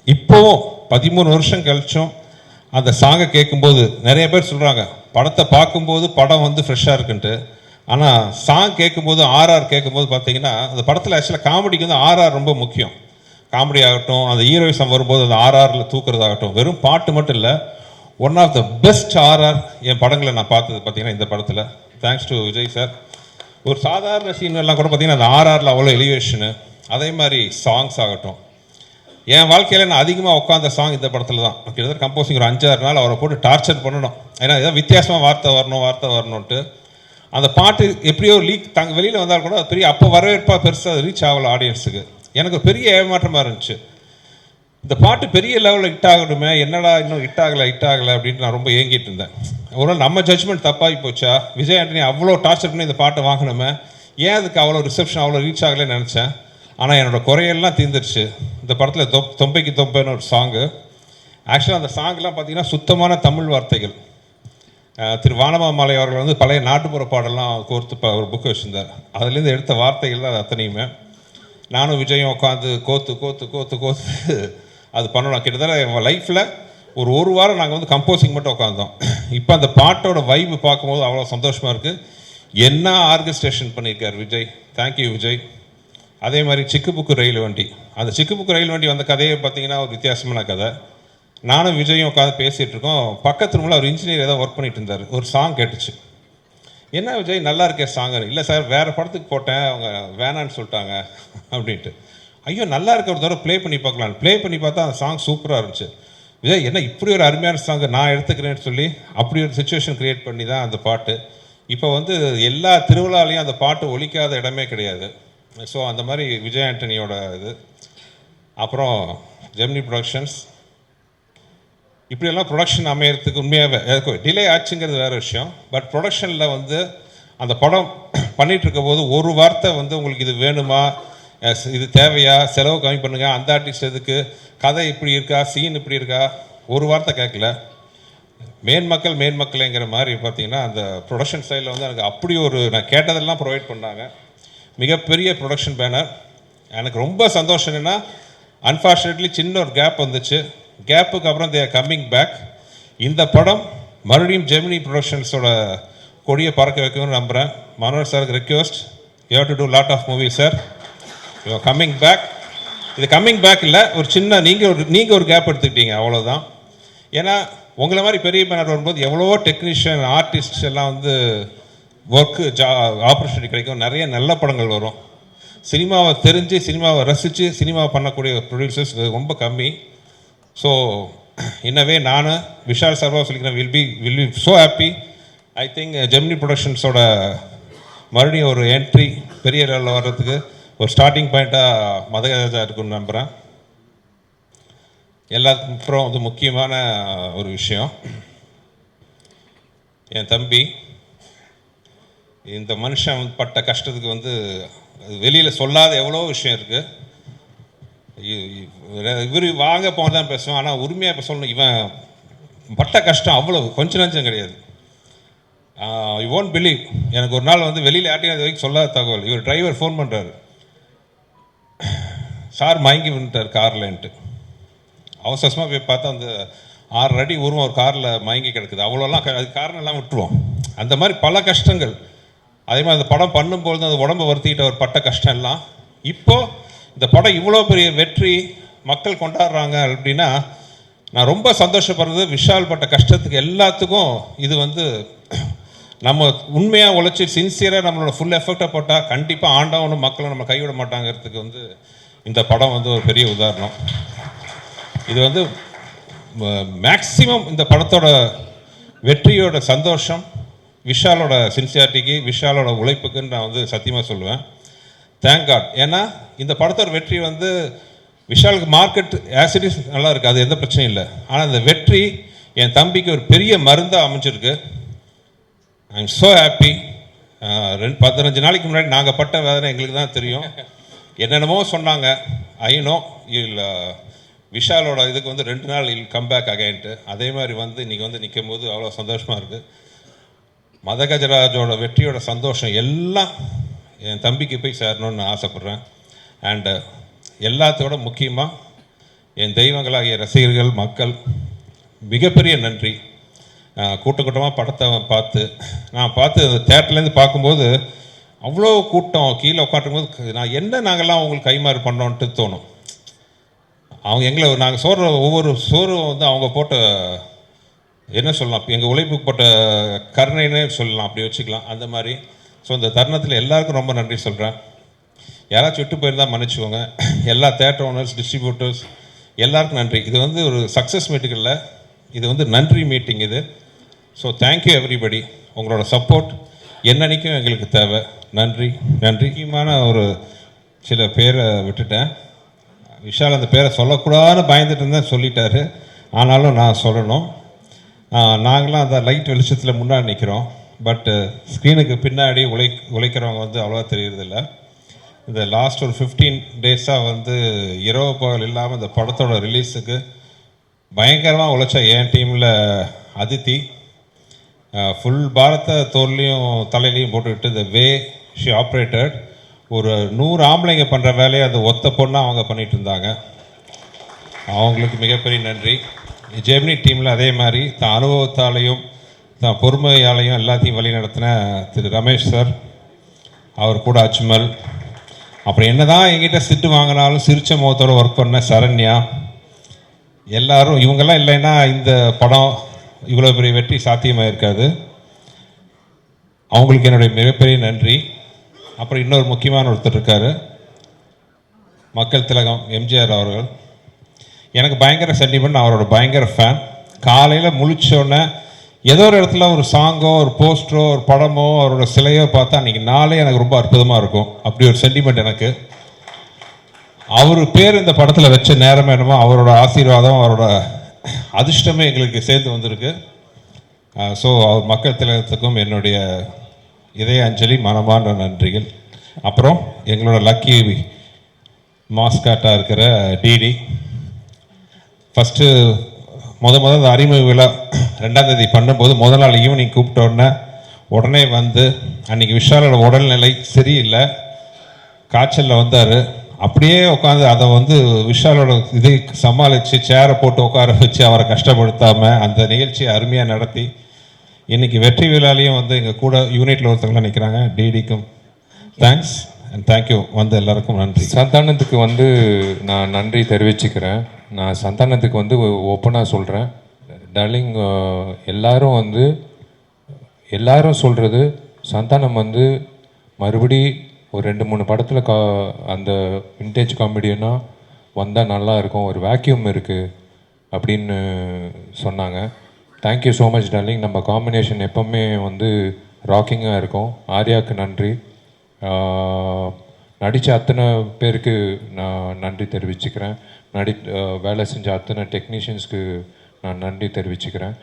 இப்போவும் 13 வருஷம் கழிச்சும் அந்த சாங்கை கேட்கும்போது நிறைய பேர் சொல்கிறாங்க படத்தை பார்க்கும்போது படம் வந்து ஃப்ரெஷ்ஷாக இருக்குன்ட்டு. ஆனால் சாங் கேட்கும்போது ஆர்ஆர் கேட்கும்போது பார்த்தீங்கன்னா அந்த படத்தில் ஆக்சுவலாக காமெடிக்கு வந்து ஆர்ஆர் ரொம்ப முக்கியம். காமெடி ஆகட்டும், அந்த ஹீரோயிசம் வரும்போது அந்த ஆர்ஆரில் தூக்குறதாகட்டும், வெறும் பாட்டு மட்டும் இல்லை, one of the best RR என் படங்களை நான் பார்த்தது பார்த்தீங்கன்னா இந்த படத்தில். Thanks to Vijay sir. ஒரு சாதாரண சீன் எல்லாம் கூட பார்த்தீங்கன்னா அந்த ஆர்ஆரில் அவ்வளோ எலிவேஷனு. அதே மாதிரி சாங்ஸ் ஆகட்டும், என் வாழ்க்கையில் நான் அதிகமாக உட்காந்த சாங் இந்த படத்தில் தான். கிட்டத்தட்ட கம்போசிங் ஒரு 5-6 நாள் அவரை போட்டு டார்ச்சர் பண்ணணும். ஏன்னா ஏதாவது வித்தியாசமாக வார்த்தை வரணும்ன்ட்டு அந்த பாட்டு எப்படியோ லீக் வெளியில் வந்தால் கூட பெரிய அப்போ வரவேற்பாக பெருசாக ரீச் ஆகலை ஆடியன்ஸுக்கு. எனக்கு பெரிய ஏமாற்றமாக இருந்துச்சு. இந்த பாட்டு பெரிய லெவலில் ஹிட் ஆகணுமே, என்னடா இன்னும் ஹிட் ஆகலை அப்படின்ட்டு நான் ரொம்ப ஏங்கிட்டு இருந்தேன். ஒரு நம்ம ஜட்ஜ்மெண்ட் தப்பாகி போச்சா, விஜய் ஆண்டனி அவ்வளோ டார்ச்சர் பண்ணி இந்த பாட்டை வாங்கணுமே, ஏன் அதுக்கு அவ்வளோ ரிசப்ஷன் அவ்வளோ ரீச் ஆகலைன்னு நினச்சேன். ஆனால் என்னோடய குறையெல்லாம் தீர்ந்துருச்சு. இந்த படத்தில் தொம்பைக்கு தொம்பைன்னு ஒரு சாங்கு. ஆக்சுவலாக அந்த சாங்லாம் பார்த்தீங்கன்னா சுத்தமான தமிழ் வார்த்தைகள். திரு வானமாமலை அவர்கள் வந்து பழைய நாட்டுப்புற பாடலாம் கோர்த்து ஒரு புக்கு வச்சுருந்தார். அதுலேருந்து எடுத்த வார்த்தைகள் தான் அத்தனையுமே. நானும் விஜயும் உட்காந்து கோத்து அது பண்ணணும். கிட்டத்தட்ட என் லைஃப்பில் ஒரு வாரம் நாங்கள் வந்து கம்போசிங் மட்டும் உட்காந்தோம். இப்போ அந்த பாட்டோட வைப்பு பார்க்கும்போது அவ்வளோ சந்தோஷமாக இருக்குது. என்ன ஆர்கஸ்ட்ரேஷன் பண்ணியிருக்கார் விஜய். தேங்க்யூ விஜய். அதே மாதிரி சிக்குபுக்கு ரயில் வண்டி, அந்த சிக்குபுக்கு ரயில் வண்டி வந்த கதையை பார்த்தீங்கன்னா ஒரு வித்தியாசமான கதை. நானும் விஜயும் உட்காந்து பேசிகிட்டு இருக்கோம். பக்கத்து ரூமில் ஒரு இன்ஜினியர் ஏதோ ஒர்க் பண்ணிட்டு இருந்தார். ஒரு சாங் கேட்டுச்சு. என்ன விஜய் நல்லா இருக்கே சாங். இல்லை சார் வேறு படத்துக்கு போட்டேன், அவங்க வேணான்னு சொல்லிட்டாங்க அப்படின்ட்டு. ஐயோ நல்லா இருக்க, ஒரு தடவை ப்ளே பண்ணி பார்க்கலான்னு ப்ளே பண்ணி பார்த்தா அந்த சாங் சூப்பராக இருந்துச்சு. விஜய் என்ன இப்படி ஒரு அருமையான சாங்கை நான் எடுத்துக்கிறேன்னு சொல்லி அப்படி ஒரு சுச்சுவேஷன் க்ரியேட் பண்ணி தான் அந்த பாட்டு. இப்போ வந்து எல்லா திருவிழாலையும் அந்த பாட்டு ஒலிக்காத இடமே கிடையாது. ஸோ அந்த மாதிரி விஜய் ஆண்டனியோட இது. அப்புறம் ஜெமினி ப்ரொடக்ஷன்ஸ், இப்படியெல்லாம் ப்ரொடக்ஷன் அமையறதுக்கு உண்மையாகவே டிலே ஆச்சுங்கிறது வேறு விஷயம். பட் ப்ரொடக்ஷனில் வந்து அந்த படம் பண்ணிகிட்டு இருக்க போது ஒரு வார்த்தை வந்து உங்களுக்கு இது வேணுமா, இது தேவையா, செலவு கம்மி பண்ணுங்கள், அந்த ஆர்டிஸ்ட் எதுக்கு, கதை இப்படி இருக்கா, சீன் இப்படி இருக்கா, ஒரு வார்த்தை கேட்கல. மேன்மக்கள்ங்கிற மாதிரி பார்த்தீங்கன்னா அந்த ப்ரொடக்ஷன் சைடில் வந்து எனக்கு அப்படி ஒரு நான் கேட்டதெல்லாம் ப்ரொவைட் பண்ணாங்க. மிகப்பெரிய ப்ரொடக்ஷன் பேனர். எனக்கு ரொம்ப சந்தோஷம் என்னென்னா அன்ஃபார்ச்சுனேட்லி சின்ன ஒரு கேப் வந்துச்சு. கேப்புக்கு அப்புறம் தே ஆர் கம்மிங் பேக். இந்த படம் மறுபடியும் ஜெமினி ப்ரொடக்ஷன்ஸோட கொடியை பறக்க வைக்கணும்னு நம்புகிறேன். மனோஜ் சாருக்கு request, you have to do lot of movies sir. You coming back. இது கம்மிங் பேக் இல்லை, ஒரு சின்ன நீங்கள் ஒரு கேப் எடுத்துக்கிட்டீங்க, அவ்வளோதான். ஏன்னா உங்களை மாதிரி பெரிய பேனர் வரும்போது எவ்வளவோ டெக்னீஷியன் ஆர்டிஸ்ட் எல்லாம் வந்து ஒர்க்கு ஆப்பர்ச்சுனிட்டி கிடைக்கும், நிறைய நல்ல படங்கள் வரும். சினிமாவை தெரிஞ்சு சினிமாவை ரசித்து சினிமாவை பண்ணக்கூடிய ப்ரொடியூசர்ஸ் ரொம்ப கம்மி. ஸோ இன்னவே நான் விஷால் சார்பாக சொல்லிக்கிறேன், will be so happy. I think Gemini ப்ரொடக்ஷன்ஸோட மறுபடியும் ஒரு என்ட்ரி பெரிய லெவலில் வர்றதுக்கு ஒரு ஸ்டார்டிங் பாயிண்ட்டாக மதகஜா இருக்குன்னு நம்புகிறேன். எல்லாத்துக்கும் அப்புறம் வந்து முக்கியமான ஒரு விஷயம், என் தம்பி இந்த மனுஷன் பட்ட கஷ்டத்துக்கு வந்து வெளியில் சொல்லாத எவ்வளோ விஷயம் இருக்குது. இவர் வாங்க போனதான் பேசுவான், ஆனால் உரிமையாக இப்போ சொல்லணும், இவன் பட்ட கஷ்டம் அவ்வளோ கொஞ்சம் நஞ்சம் கிடையாது. யூ ஓன்ட் பிலீவ், எனக்கு ஒரு நாள் வந்து வெளியில் யார்ட்டையும் அது வரைக்கும் சொல்லாத தகவல், இவர் டிரைவர் ஃபோன் பண்ணுறாரு, சார் மயங்கி விட்டார் கார்லன்ட்டு. அவசரமாக போய் பார்த்தா அந்த 6 அடி உருவம் ஒரு காரில் மயங்கி கிடக்குது. அவ்வளோலாம் அது காரணம் எல்லாம் விட்டுருவோம். அந்த மாதிரி பல கஷ்டங்கள். அதே மாதிரி அந்த படம் பண்ணும்போது அந்த உடம்பை வருத்திக்கிட்ட ஒரு பட்ட கஷ்டம் எல்லாம் இப்போது இந்த படம் இவ்வளோ பெரிய வெற்றி மக்கள் கொண்டாடுறாங்க அப்படின்னா நான் ரொம்ப சந்தோஷப்படுறது. விஷால் பட்ட கஷ்டத்துக்கு எல்லாத்துக்கும் இது வந்து நம்ம உண்மையாக உழைச்சி சின்சியராக நம்மளோட ஃபுல் எஃபெக்டை போட்டால் கண்டிப்பாக ஆண்டவனும் மக்களும் நம்ம கைவிட மாட்டாங்கிறதுக்கு வந்து இந்த படம் வந்து ஒரு பெரிய உதாரணம். இது வந்து மேக்சிமம் இந்த படத்தோட வெற்றியோட சந்தோஷம் விஷாலோட சின்சியாரிட்டிக்கு, விஷாலோட உழைப்புக்குன்னு நான் வந்து சத்தியமாக சொல்லுவேன். Thank God. ஏன்னா இந்த படத்தோட வெற்றி வந்து விஷாலுக்கு மார்க்கெட் ஆசிடிஸ் நல்லா இருக்குது, அது எந்த பிரச்சனையும் இல்லை. ஆனால் இந்த வெற்றி என் தம்பிக்கு ஒரு பெரிய மருந்தாக அமைஞ்சிருக்கு. ஐ எம் ஸோ ஹாப்பி. 15 நாளைக்கு முன்னாடி நாங்கள் பட்ட வேதனை எங்களுக்கு தான் தெரியும். என்னென்னமோ சொன்னாங்க. ஐநோ இல்லை விஷாலோட இதுக்கு வந்து 2 நாள் இல் கம்பேக் அகைன்ட்டு, அதே மாதிரி வந்து இன்றைக்கி வந்து நிற்கும் போது அவ்வளோ சந்தோஷமாக இருக்குது. மதகஜராஜோட வெற்றியோட சந்தோஷம் எல்லாம் என் தம்பிக்கு போய் சேரணும்னு நான் ஆசைப்பட்றேன். அண்டு எல்லாத்தோட முக்கியமாக என் தெய்வங்களாகிய ரசிகர்கள் மக்கள் மிகப்பெரிய நன்றி. கூட்டமாக படத்தை நான் பார்த்து அந்த தேட்டர்லேருந்து பார்க்கும்போது அவ்வளோ கூட்டம் கீழே உட்காந்துருக்கும்போது நாங்கள்லாம் அவங்களுக்கு கைமாறு பண்ணோன்ட்டு தோணும். அவங்க நாங்கள் ஒவ்வொரு சோறும் வந்து அவங்க போட்ட என்ன சொல்லலாம், எங்கள் உழைப்புக்கு போட்ட கருணைன்னே சொல்லலாம், அப்படி வச்சுக்கலாம் அந்த மாதிரி. ஸோ இந்த தருணத்தில் எல்லாருக்கும் ரொம்ப நன்றி சொல்கிறேன். யாராச்சும் விட்டு போயிருந்தால் மன்னிச்சுக்கோங்க. எல்லா தேட்டர் ஓனர்ஸ், டிஸ்ட்ரிபியூட்டர்ஸ் எல்லாருக்கும் நன்றி. இது வந்து ஒரு சக்ஸஸ் மீட்டிங் இல்லை, இது வந்து நன்றி மீட்டிங் இது. So thank you everybody. உங்களோட சப்போர்ட் என்னன்னைக்கும் எங்களுக்கு தேவை. நன்றி நன்றி. முக்கியமான ஒரு சில பேரை விட்டுட்டேன். விஷால் அந்த பேரை சொல்லக்கூடாதுன்னு பயந்துட்டு இருந்தேன், சொல்லிட்டாரு. ஆனாலும் நான் சொல்லணும். நாங்களாம் அந்த லைட் வெளிச்சத்தில் முன்னாடி நிற்கிறோம், பட்டு ஸ்க்ரீனுக்கு பின்னாடி உழைக்கிறவங்க வந்து அவ்வளோவா தெரியறதில்ல. இந்த லாஸ்ட் ஒரு 15 டேஸாக வந்து இரவு பகல் இல்லாமல் இந்த படத்தோட ரிலீஸுக்கு பயங்கரமாக உழைச்சா என் டீமில் அதித்தி ஃபுல் பாரத்தை தோல்லையும் தலையிலையும் போட்டுக்கிட்டு இந்த வே ஷி ஆப்ரேட்டட் ஒரு 100 ஆம்பளைங்க பண்ணுற வேலையை அந்த ஒத்த பொண்ணாக அவங்க பண்ணிகிட்டு இருந்தாங்க. அவங்களுக்கு மிகப்பெரிய நன்றி. ஜெமினி டீமில் அதே மாதிரி தான் அனுபவத்தாலையும் தான் பொறுமையாலையும் எல்லாத்தையும் வழி நடத்தின திரு ரமேஷ் சார், அவர் கூட அஜ்மல், அப்புறம் என்ன தான் எங்கிட்ட சிட்டு வாங்கினாலும் சிரிச்ச முகத்தோடு ஒர்க் பண்ண சரண்யா, எல்லாரும் இவங்கெல்லாம் இல்லைன்னா இந்த படம் இவ்வளோ பெரிய வெற்றி சாத்தியமாக இருக்காது. அவங்களுக்கு என்னுடைய மிகப்பெரிய நன்றி. அப்புறம் இன்னொரு முக்கியமான ஒருத்தர் இருக்கார், மக்கள் திலகம் எம்ஜிஆர் அவர்கள். எனக்கு பயங்கர சென்டிமெண்ட், அவரோட பயங்கர ஃபேன். காலையில் முழிச்சோன்னே ஏதோ ஒரு இடத்துல ஒரு சாங்கோ ஒரு போஸ்டரோ ஒரு படமோ அவரோட சிலையோ பார்த்தா அன்றைக்கி நாளே எனக்கு ரொம்ப அற்புதமாக இருக்கும். அப்படி ஒரு சென்டிமெண்ட் எனக்கு. அவர் பேர் இந்த படத்தில் வச்ச நேரம் என்னமோ அவரோட ஆசீர்வாதம் அவரோட அதிர்ஷ்டமே எங்களுக்கு சேர்ந்து வந்திருக்கு. ஸோ அவர் மக்கள் திலகத்துக்கும் என்னுடைய இதய அஞ்சலி, மனமான நன்றிகள். அப்புறம் எங்களோட லக்கி மாஸ்காட்டாக இருக்கிற டிடி, ஃபஸ்ட்டு முதல் அந்த அறிமுக விழா 2ஆம் தேதி பண்ணும்போது முதல் நாள் ஈவினிங் கூப்பிட்டோன்னே உடனே வந்து அன்றைக்கி விஷாலோட உடல்நிலை சரியில்லை, காய்ச்சலில் வந்தார். அப்படியே உட்காந்து அதை வந்து விஷாலோட இதை சமாளித்து சேரை போட்டு உட்கார வச்சு அவரை கஷ்டப்படுத்தாமல் அந்த நிகழ்ச்சியை அருமையாக நடத்தி இன்றைக்கி வெற்றி விழாலையும் வந்து எங்கள் கூட யூனிட்டில் ஒருத்தவங்களாம் நிற்கிறாங்க. டிடிக்கும் தேங்க்ஸ் அண்ட் தேங்க்யூ. வந்து எல்லாருக்கும் நன்றி. சந்தானத்துக்கு வந்து நான் நன்றி தெரிவிச்சுக்கிறேன். நான் சந்தானத்துக்கு வந்து ஓப்பனாக சொல்கிறேன், டார்லிங், எல்லாரும் சொல்கிறது சந்தானம் வந்து மறுபடி ஒரு 2-3 படத்தில் அந்த விண்டேஜ் காமெடியனாக வந்தால் நல்லா இருக்கும், ஒரு வேக்யூம் இருக்குது அப்படின்னு சொன்னாங்க. Thank you so much darling. நம்ம காம்பினேஷன் எப்போவுமே வந்து ராக்கிங்காக இருக்கும். ஆர்யாவுக்கு நன்றி. நடித்த அத்தனை பேருக்கு நான் நன்றி தெரிவிச்சுக்கிறேன். வேலை செஞ்ச அத்தனை டெக்னீஷியன்ஸ்க்கு நான் நன்றி தெரிவிச்சுக்கிறேன்.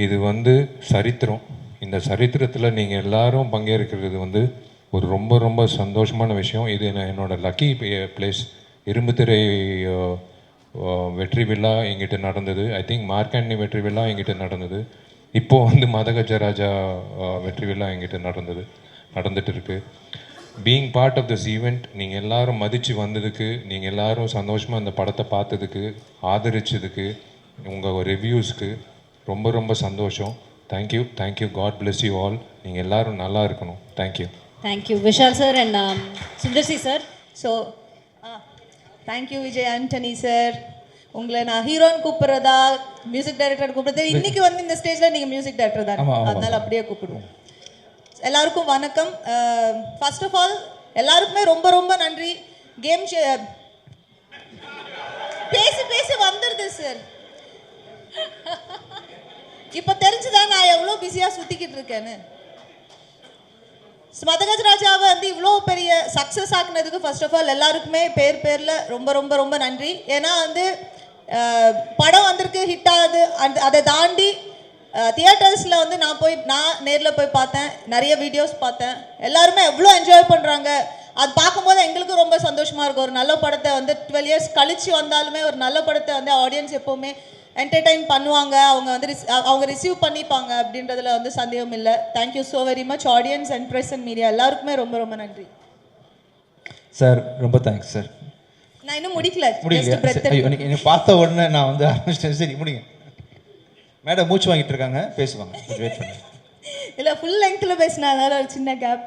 இது வந்து சரித்திரம். இந்த சரித்திரத்தில் நீங்கள் எல்லாரும் பங்கேற்கிறது வந்து ஒரு ரொம்ப ரொம்ப சந்தோஷமான விஷயம். இது என்னோட லக்கி பிளேஸ். இரும்புத்திரை வெற்றி விழா எங்கிட்ட நடந்தது. ஐ திங்க் மார்க்கண்ணி வெற்றி விழா எங்கிட்ட நடந்தது. இப்போது வந்து மதகஜராஜா வெற்றி விழா எங்கிட்ட நடந்துட்டு இருக்கு. Being part of this event, நீங்கள் எல்லோரும் மதித்து வந்ததுக்கு, நீங்கள் எல்லோரும் சந்தோஷமாக அந்த படத்தை பார்த்ததுக்கு, ஆதரிச்சதுக்கு, உங்கள் ரிவ்யூஸ்க்கு ரொம்ப ரொம்ப சந்தோஷம். Thank you. God bless you all. நீங்கள் எல்லோரும் நல்லா இருக்கணும். Thank you. Vishal sir and Sundar C sir. So thank you Vijay Antony sir. உங்களை நான் ஹீரோன்னு கூப்பிட்றதா மியூசிக் டைரக்டர் கூப்பிட்றது, இன்னைக்கு வந்து இந்த ஸ்டேஜில் நீங்கள் மியூசிக் டைரக்டர் தான், அதனால அப்படியே கூப்பிடுவோம். எல்லாருக்கும் வணக்கம். ஃபர்ஸ்ட் ஆஃப் ஆல் எல்லாருக்குமே ரொம்ப ரொம்ப நன்றி. கேம் பேசி வந்துடுது சார். இப்போ தெரிஞ்சுதான் நான் எவ்வளோ பிஸியாக சுற்றிக்கிட்டு இருக்கேன்னு. மதகஜராஜாவை வந்து இவ்வளோ பெரிய சக்ஸஸ் ஆக்குனதுக்கு ஃபர்ஸ்ட் ஆஃப் ஆல் எல்லாருக்குமே பேரில் ரொம்ப ரொம்ப ரொம்ப நன்றி. ஏன்னா வந்து படம் வந்திருக்கு, ஹிட் ஆகுது, அதை தாண்டி தியேட்டர்ஸில் வந்து நான் நேரில் போய் பார்த்தேன், நிறைய வீடியோஸ் பார்த்தேன். எல்லாருமே எவ்வளோ என்ஜாய் பண்ணுறாங்க. அது பார்க்கும்போது எங்களுக்கும் ரொம்ப சந்தோஷமாக இருக்கும். ஒரு நல்ல படத்தை வந்து 12 இயர்ஸ் கழித்து வந்தாலுமே ஒரு நல்ல படத்தை வந்து ஆடியன்ஸ் எப்போவுமே என்டர்டெயின் பண்ணுவாங்க, அவங்க ரிசீவ் பண்ணிப்பாங்க அப்படின்றதுல வந்து சந்தேகம் இல்லை. Thank you so very much audience and press and media எல்லாருக்குமே ரொம்ப ரொம்ப நன்றி சார். ரொம்ப தேங்க்ஸ் சார். நான் இன்னும் முடிக்கல. நீ பார்த்த உடனே நான் வந்து ஆரம்பிச்சிட்டேன். சரி முடிங்க மேடம். மூச்சு வாங்கிட்டு இருக்காங்க, பேசுவாங்க, கொஞ்சம் வெயிட் பண்ணுங்க. இல்லை, ஃபுல் லெங்க்த்தில் பேசினால ஒரு சின்ன கேப்.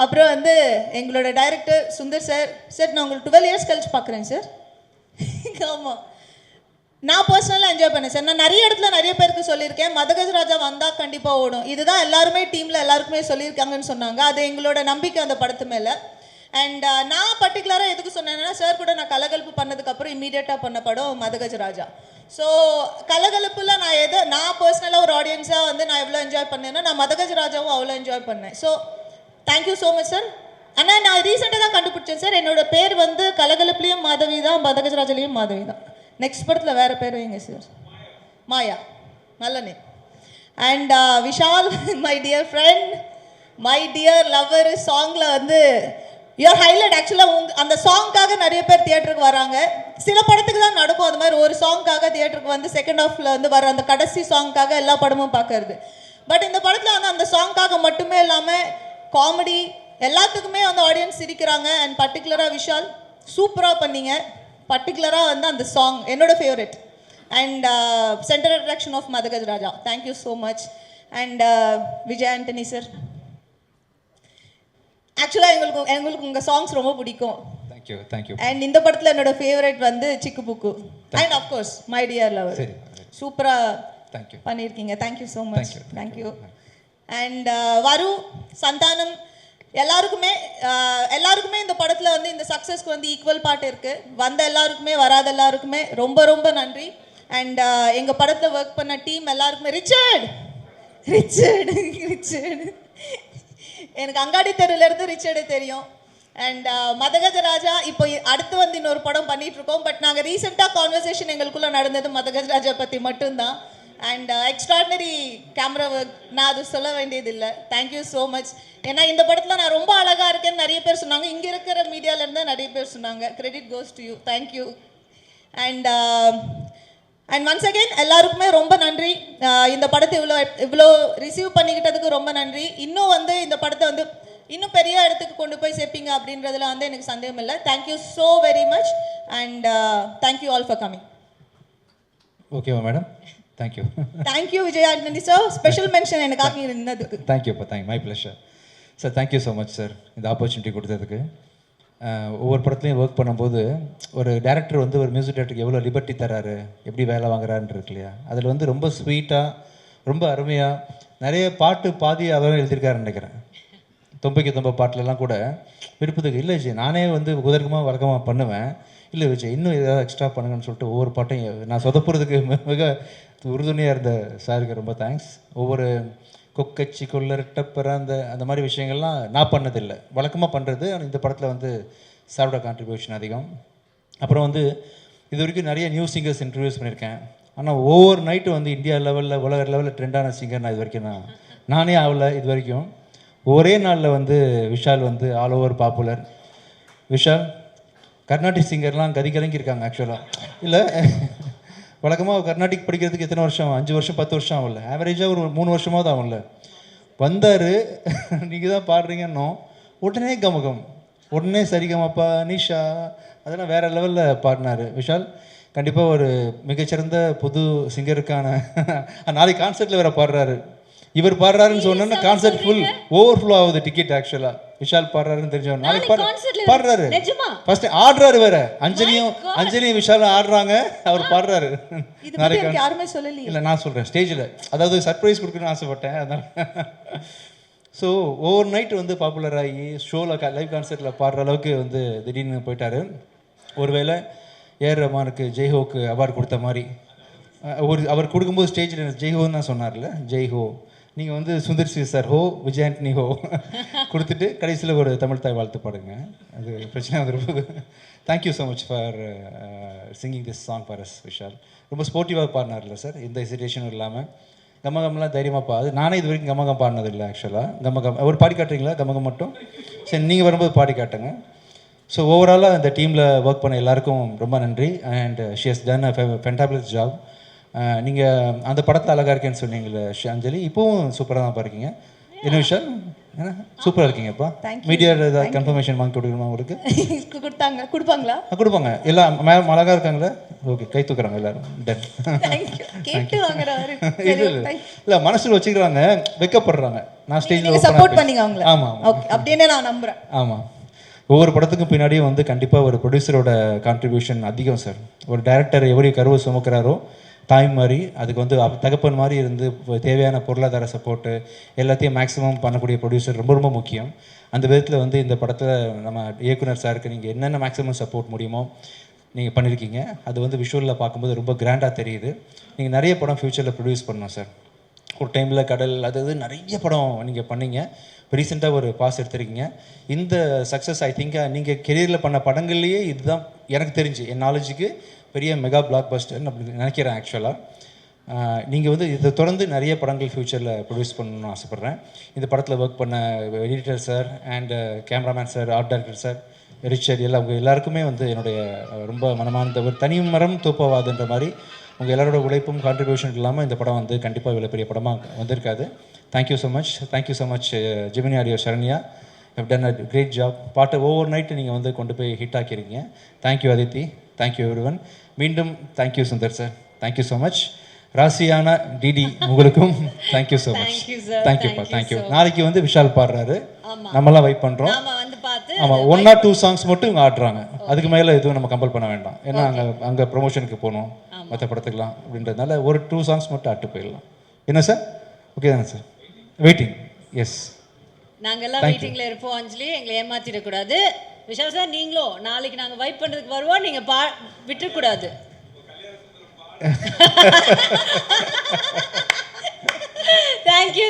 அப்புறம் வந்து எங்களோட டைரக்டர் சுந்தர் சார். நான் உங்களுக்கு 12 இயர்ஸ் கழிச்சு பார்க்குறேன் சார். ஆமாம், நான் பர்சனலாக என்ஜாய் பண்ணேன் சார். நான் நிறைய இடத்துல நிறைய பேருக்கு சொல்லியிருக்கேன், மதகஜராஜா வந்தால் கண்டிப்பாக ஓடும். இதுதான் எல்லாருமே டீமில் எல்லாருக்குமே சொல்லியிருக்காங்கன்னு சொன்னாங்க. அது எங்களோட நம்பிக்கை அந்த படத்து மேலே. அண்ட் நான் பர்டிகுலராக எதுக்கு சொன்னேன்னா, சார் கூட நான் கலகலப்பு பண்ணதுக்கப்புறம் இம்மீடியட்டாக பண்ண படம் மதகஜராஜா. ஸோ கலகலப்பில் நான் பர்சனலாக ஒரு ஆடியன்ஸாக வந்து நான் எவ்வளோ என்ஜாய் பண்ணேன்னா, நான் மதகஜராஜாவும் அவ்வளோ என்ஜாய் பண்ணேன். So thank you so much sir. ஆனால் நான் ரீசெண்டாக தான் கண்டுபிடிச்சேன் சார், என்னோட பேர் வந்து கலகலப்புலேயும் மாதவி தான், மதகஜராஜாலையும் மாதவி தான். நெக்ஸ்ட் படத்தில் வேறு பேர் வைங்க சார். மாயா, நல்ல name. And Vishal, my dear friend, my dear lover, சாங்கில் வந்து யுவர் ஹைலைட். ஆக்சுவலாக அந்த சாங்க்காக நிறைய பேர் தியேட்டருக்கு வராங்க. சில படத்துக்கு தான் நடக்கும் அது மாதிரி, ஒரு சாங்க்காக தியேட்டருக்கு வந்து செகண்ட் ஹாஃபில் வந்து வர அந்த கடைசி சாங்க்காக எல்லா படமும் பார்க்கறது. பட் இந்த படத்தில் வந்து அந்த சாங்க்காக மட்டுமே இல்லாமல் காமெடி எல்லாத்துக்குமே வந்து ஆடியன்ஸ் சிரிக்கிறாங்க. அண்ட் பர்டிகுலராக விஷால் சூப்பராக பண்ணீங்க. பர்டிகுலராக வந்து அந்த சாங் என்னோட favourite. And centre attraction of Madha Gaja Raja. Thank you so much. And Vijay Antony sir, ஆக்சுவலாக எங்களுக்கு உங்கள் சாங்ஸ் ரொம்ப பிடிக்கும். தேங்க்யூ. அண்ட் இந்த படத்தில் என்னோட ஃபேவரெட் வந்து Sikku Bukku and of course my dear lover. சூப்பராக பண்ணியிருக்கீங்க. Thank you so much. Thank you. And Varu, Santhanam, எல்லாருக்குமே இந்த படத்தில் வந்து இந்த சக்ஸஸ்க்கு வந்து ஈக்குவல் பார்ட் இருக்குது. வந்த எல்லாருக்குமே வராத எல்லாருக்குமே ரொம்ப ரொம்ப நன்றி. அண்ட் எங்கள் படத்தில் ஒர்க் பண்ண டீம் எல்லாருக்குமே, ரிச்சர்டு எனக்கு அங்காடி தெருவிலேருந்து ரிச்சர்டு தெரியும். அண்ட் மதகஜராஜா இப்போ அடுத்து வந்து இன்னொரு படம் பண்ணிகிட்ருக்கோம். பட் நாங்கள் ரீசெண்டாக கான்வர்சேஷன் எங்களுக்குள்ளே நடந்தது மதகஜராஜா பற்றி மட்டும்தான். அண்ட் எக்ஸ்ட்ராடினரி கேமரா ஒர்க், நான் அது சொல்ல வேண்டியதில்லை. Thank you so much. ஏன்னா இந்த படத்தில் நான் ரொம்ப அழகாக இருக்கேன்னு நிறைய பேர் சொன்னாங்க. இங்கே இருக்கிற மீடியாவிலேருந்து நிறைய பேர் சொன்னாங்க. Credit goes to you. Thank you. And once again எல்லாருக்குமே ரொம்ப நன்றி. இந்த படத்தை இவ்வளோ ரிசீவ் பண்ணிக்கிட்டதுக்கு ரொம்ப நன்றி. இன்னும் வந்து இந்த படத்தை வந்து இன்னும் பெரிய இடத்துக்கு கொண்டு போய் சேர்ப்பீங்க அப்படின்றதுல வந்து எனக்கு சந்தேகம் இல்லை. Thank you so very much and thank you all for coming. ஓகேவா madam? Thank you. Thank you Vijayanandhi sir, special mention எனக்காக இருந்ததுக்கு. தேங்க்யூப்பா, my pleasure sir. Thank you so much sir இந்த ஆப்பர்ச்சுனிட்டி கொடுத்ததுக்கு. ஒவ்வொரு படத்துலையும் ஒர்க் பண்ணும்போது ஒரு டேரக்டர் வந்து ஒரு மியூசிக் டேரக்டருக்கு எவ்வளோ லிபர்ட்டி தராரு, எப்படி வேலை வாங்குறாருன்னு இருக்கு இல்லையா? அதில் வந்து ரொம்ப ஸ்வீட்டாக, ரொம்ப அருமையாக நிறைய பாட்டு பாதி அவர் எழுதியிருக்காருன்னு நினைக்கிறேன். தொம்பைக்கு தொம்ப பாட்டிலலாம் கூட விருப்பத்துக்கு இல்லை விஜய், நானே வந்து உதர்க்கமாக வழக்கமாக பண்ணுவேன், இல்லை விஜய் இன்னும் ஏதாவது எக்ஸ்ட்ரா பண்ணுங்கன்னு சொல்லிட்டு ஒவ்வொரு பாட்டையும் நான் சொதப்புறதுக்கு மிக உறுதுணையாக இருந்த சாருக்கு ரொம்ப தேங்க்ஸ். ஒவ்வொரு கொக்கச்சி கொள்ளரட்டப்பற அந்த மாதிரி விஷயங்கள்லாம் நான் பண்ணதில்லை, வழக்கமாக பண்ணுறது. இந்த படத்தில் வந்து சாரோட கான்ட்ரிபியூஷன் அதிகம். அப்புறம் வந்து இது வரைக்கும் நிறைய நியூ சிங்கர்ஸ் இன்ட்ரடியூஸ் பண்ணியிருக்கேன். ஆனால் ஒவ்வொரு நைட்டு வந்து இந்தியா லெவலில் உலக லெவலில் ட்ரெண்டான சிங்கர் நான் இது வரைக்கும் நானே ஆகலை. இது வரைக்கும் ஒரே நாளில் வந்து விஷால் வந்து all over popular. Vishal Carnatic சிங்கர்லாம் கலங்கியிருக்காங்க ஆக்சுவலாக. இல்லை வழக்கமாக கர்நாடிக் படிக்கிறதுக்கு எத்தனை வருஷம்? 5 வருஷம் 10 வருஷம் ஆகல, ஆவரேஜாக ஒரு 3 வருஷமாவது ஆகும்ல. வந்தார், நீங்கள் தான் பாடுறீங்கன்னோ உடனே கமகம், உடனே சரிகமப்பா நிஷா அதெல்லாம் வேறு லெவலில் பாடினார் விஷால். கண்டிப்பாக ஒரு மிகச்சிறந்த புது சிங்கருக்கான நாளைக்கு கான்சர்ட்டில் வேறு பாடுறாரு. இவர் பாடுறாருன்னு சொன்னோன்னா கான்சர்ட் ஃபுல் ஓவர்ஃப்ளோ ஆகுது டிக்கெட். ஆக்சுவலாக விஷால் பாடுறாருன்னு தெரிஞ்சவன் நாளைக்கு பாடுறாரு. ஃபர்ஸ்ட் ஆடுறாரு வேற, அஞ்சலியும் விஷாலும் ஆடுறாங்க, அவர் பாடுறாரு நாளைக்கு. யாருமே சொல்லல. இல்லை நான் சொல்கிறேன் ஸ்டேஜில், அதாவது சர்ப்ரைஸ் கொடுக்கணும்னு ஆசைப்பட்டேன் அதனால. ஸோ ஓவர் நைட் வந்து பாப்புலர் ஆகி ஷோவில் லைவ் கான்சர்ட்டில் பாடுற அளவுக்கு வந்து திடீர்னு போயிட்டார். ஒருவேளை ஏஆர் ரஹ்மானுக்கு ஜெய்ஹோக்கு அவார்டு கொடுத்த மாதிரி அவர் கொடுக்கும்போது ஸ்டேஜில் ஜெய்ஹோன்னு தான் சொன்னார்ல, ஜெய்ஹோ. நீங்கள் வந்து சுந்தர் சி சார் ஹோ, விஜய் ஆண்டனி ஹோ கொடுத்துட்டு கடைசியில் ஒரு தமிழ் தாய் வாழ்த்து பாடுங்க, அது பிரச்சனை வந்துருப்போது. Thank you so much for singing this song for us Vishal. ரொம்ப ஸ்போர்ட்டிவாக பாடினார்ல சார், எந்த ஹெசிடேஷனும் இல்லாமல். கமகம்லாம் தைரியமாக பாடு. நானே இது வரைக்கும் கமகம் பாடினதில்லை ஆக்சுவலாக. கமகம் அவர் பாடி காட்டுறீங்களா? கமகம் மட்டும் சரி, நீங்கள் வரும்போது பாடி காட்டுங்க. ஸோ ஓவராலாக இந்த டீமில் ஒர்க் பண்ண எல்லாருக்கும் ரொம்ப நன்றி. And she has done a ஃபென்டாபிளஸ் job. நீங்கள் அந்த படத்தில் அழகாக இருக்கேன்னு சொன்னீங்களே அஞ்சலி, இப்போவும் சூப்பராக தான் பாருக்கீங்க. என்ன விஷயம் ஏன்னா சூப்பராக இருக்கீங்கப்பா. மீடியாவில் ஏதாவது கன்ஃபர்மேஷன் வாங்கி கொடுக்கணுமா உங்களுக்கு? கொடுப்பாங்களா? கொடுப்பாங்க. எல்லாம் மேம் அழகாக இருக்காங்களே, ஓகே கை தூக்குறாங்க எல்லாரும். டன். இல்லை மனசில் வச்சுக்கிறாங்க, வெக்கப்படுறாங்க. நான் ஸ்டேஜில் சப்போர்ட் பண்ணீங்க அவங்கள. ஆமாம் அப்படின்னு நான் நம்புகிறேன். ஆமாம், ஒவ்வொரு படத்துக்கும் பின்னாடியும் வந்து கண்டிப்பாக ஒரு ப்ரொடியூசரோட கான்ட்ரிபியூஷன் அதிகம் சார். ஒரு டைரக்டர் எப்படி கருவை சுமக்கிறாரோ தாய் மாதிரி, அதுக்கு வந்து தகப்பன் மாதிரி இருந்து தேவையான பொருளாதார சப்போர்ட்டு எல்லாத்தையும் மேக்ஸிமம் பண்ணக்கூடிய ப்ரொடியூசர் ரொம்ப ரொம்ப முக்கியம். அந்த விதத்தில் வந்து இந்த படத்தில் நம்ம இயக்குனர் சாருக்கு நீங்கள் என்னென்ன மேக்ஸிமம் சப்போர்ட் முடியுமோ நீங்கள் பண்ணியிருக்கீங்க. அது வந்து விஷுவலில் பார்க்கும்போது ரொம்ப கிராண்டாக தெரியுது. நீங்கள் நிறைய படம் ஃப்யூச்சரில் ப்ரொடியூஸ் பண்ணணும் சார். ஒரு டைமில் கடல் அது நிறைய படம் நீங்கள் பண்ணீங்க. ரீசெண்டாக ஒரு பாஸ் எடுத்துருக்கீங்க. இந்த சக்ஸஸ் ஐ திங்க் நீங்கள் கெரியரில் பண்ண படங்கள்லேயே இதுதான் எனக்கு தெரிஞ்சு, என் நாலேஜுக்கு பெரிய மெகா பிளாக் பஸ்டர்னு அப்படி நினைக்கிறேன் ஆக்சுவலாக. நீங்கள் வந்து இதை தொடர்ந்து நிறைய படங்கள் ஃப்யூச்சரில் ப்ரொடியூஸ் பண்ணணும்னு ஆசைப்பட்றேன். இந்த படத்தில் ஒர்க் பண்ண editor sir and cameraman sir, art director sir, Richard எல்லாருக்குமே வந்து என்னுடைய ரொம்ப மனமார்ந்த ஒரு தனி மரம் தோப்பவாதுன்ற மாதிரி உங்கள் எல்லாரோட உழைப்பும் கான்ட்ரிபியூஷன் இல்லாமல் இந்த படம் வந்து கண்டிப்பாக இவ்வளோ பெரிய படமாக வந்திருக்காது. Thank you so much. Thank you so much Gemini audio Saranya, have done a great job. பாட்டை ஓவர் நைட்டு நீங்கள் வந்து கொண்டு போய் ஹிட் ஆக்கியிருக்கீங்க. Thank you Aditi, thank you everyone. மீண்டும் thank you Sundar sir, thank you so much. ராசியான டிடி உங்களுக்கும் தேங்க்யூ ஸோ மச். தேங்க்யூப்பா, தேங்க்யூ. நாளைக்கு வந்து விஷால் பாடுறாரு, நம்மளாம் வெயிட் பண்ணுறோம். ஆமாம், 1 or 2 சாங்ஸ் மட்டும் இவங்க ஆடுறாங்க, அதுக்கு மேலே எதுவும் நம்ம கம்பல் பண்ண வேண்டாம். ஏன்னா அங்கே ப்ரொமோஷனுக்கு போகணும் மற்ற படத்துக்கலாம் அப்படின்றதுனால ஒரு 2 சாங்ஸ் மட்டும் ஆட்டு போயிடலாம். என்ன சார்? ஓகே தானே சார்? வெயிட்டிங். எஸ், நாங்கெல்லாம் வெயிட்டிங்ல இருப்போம் அஞ்சலி, எங்களை ஏமாத்திடக்கூடாது. விஷால் சார் நீங்களும் நாளைக்கு நாங்கள் வைப் பண்ணுறதுக்கு வருவோம், நீங்கள் விட்டுறக்கூடாது. தேங்க்யூ.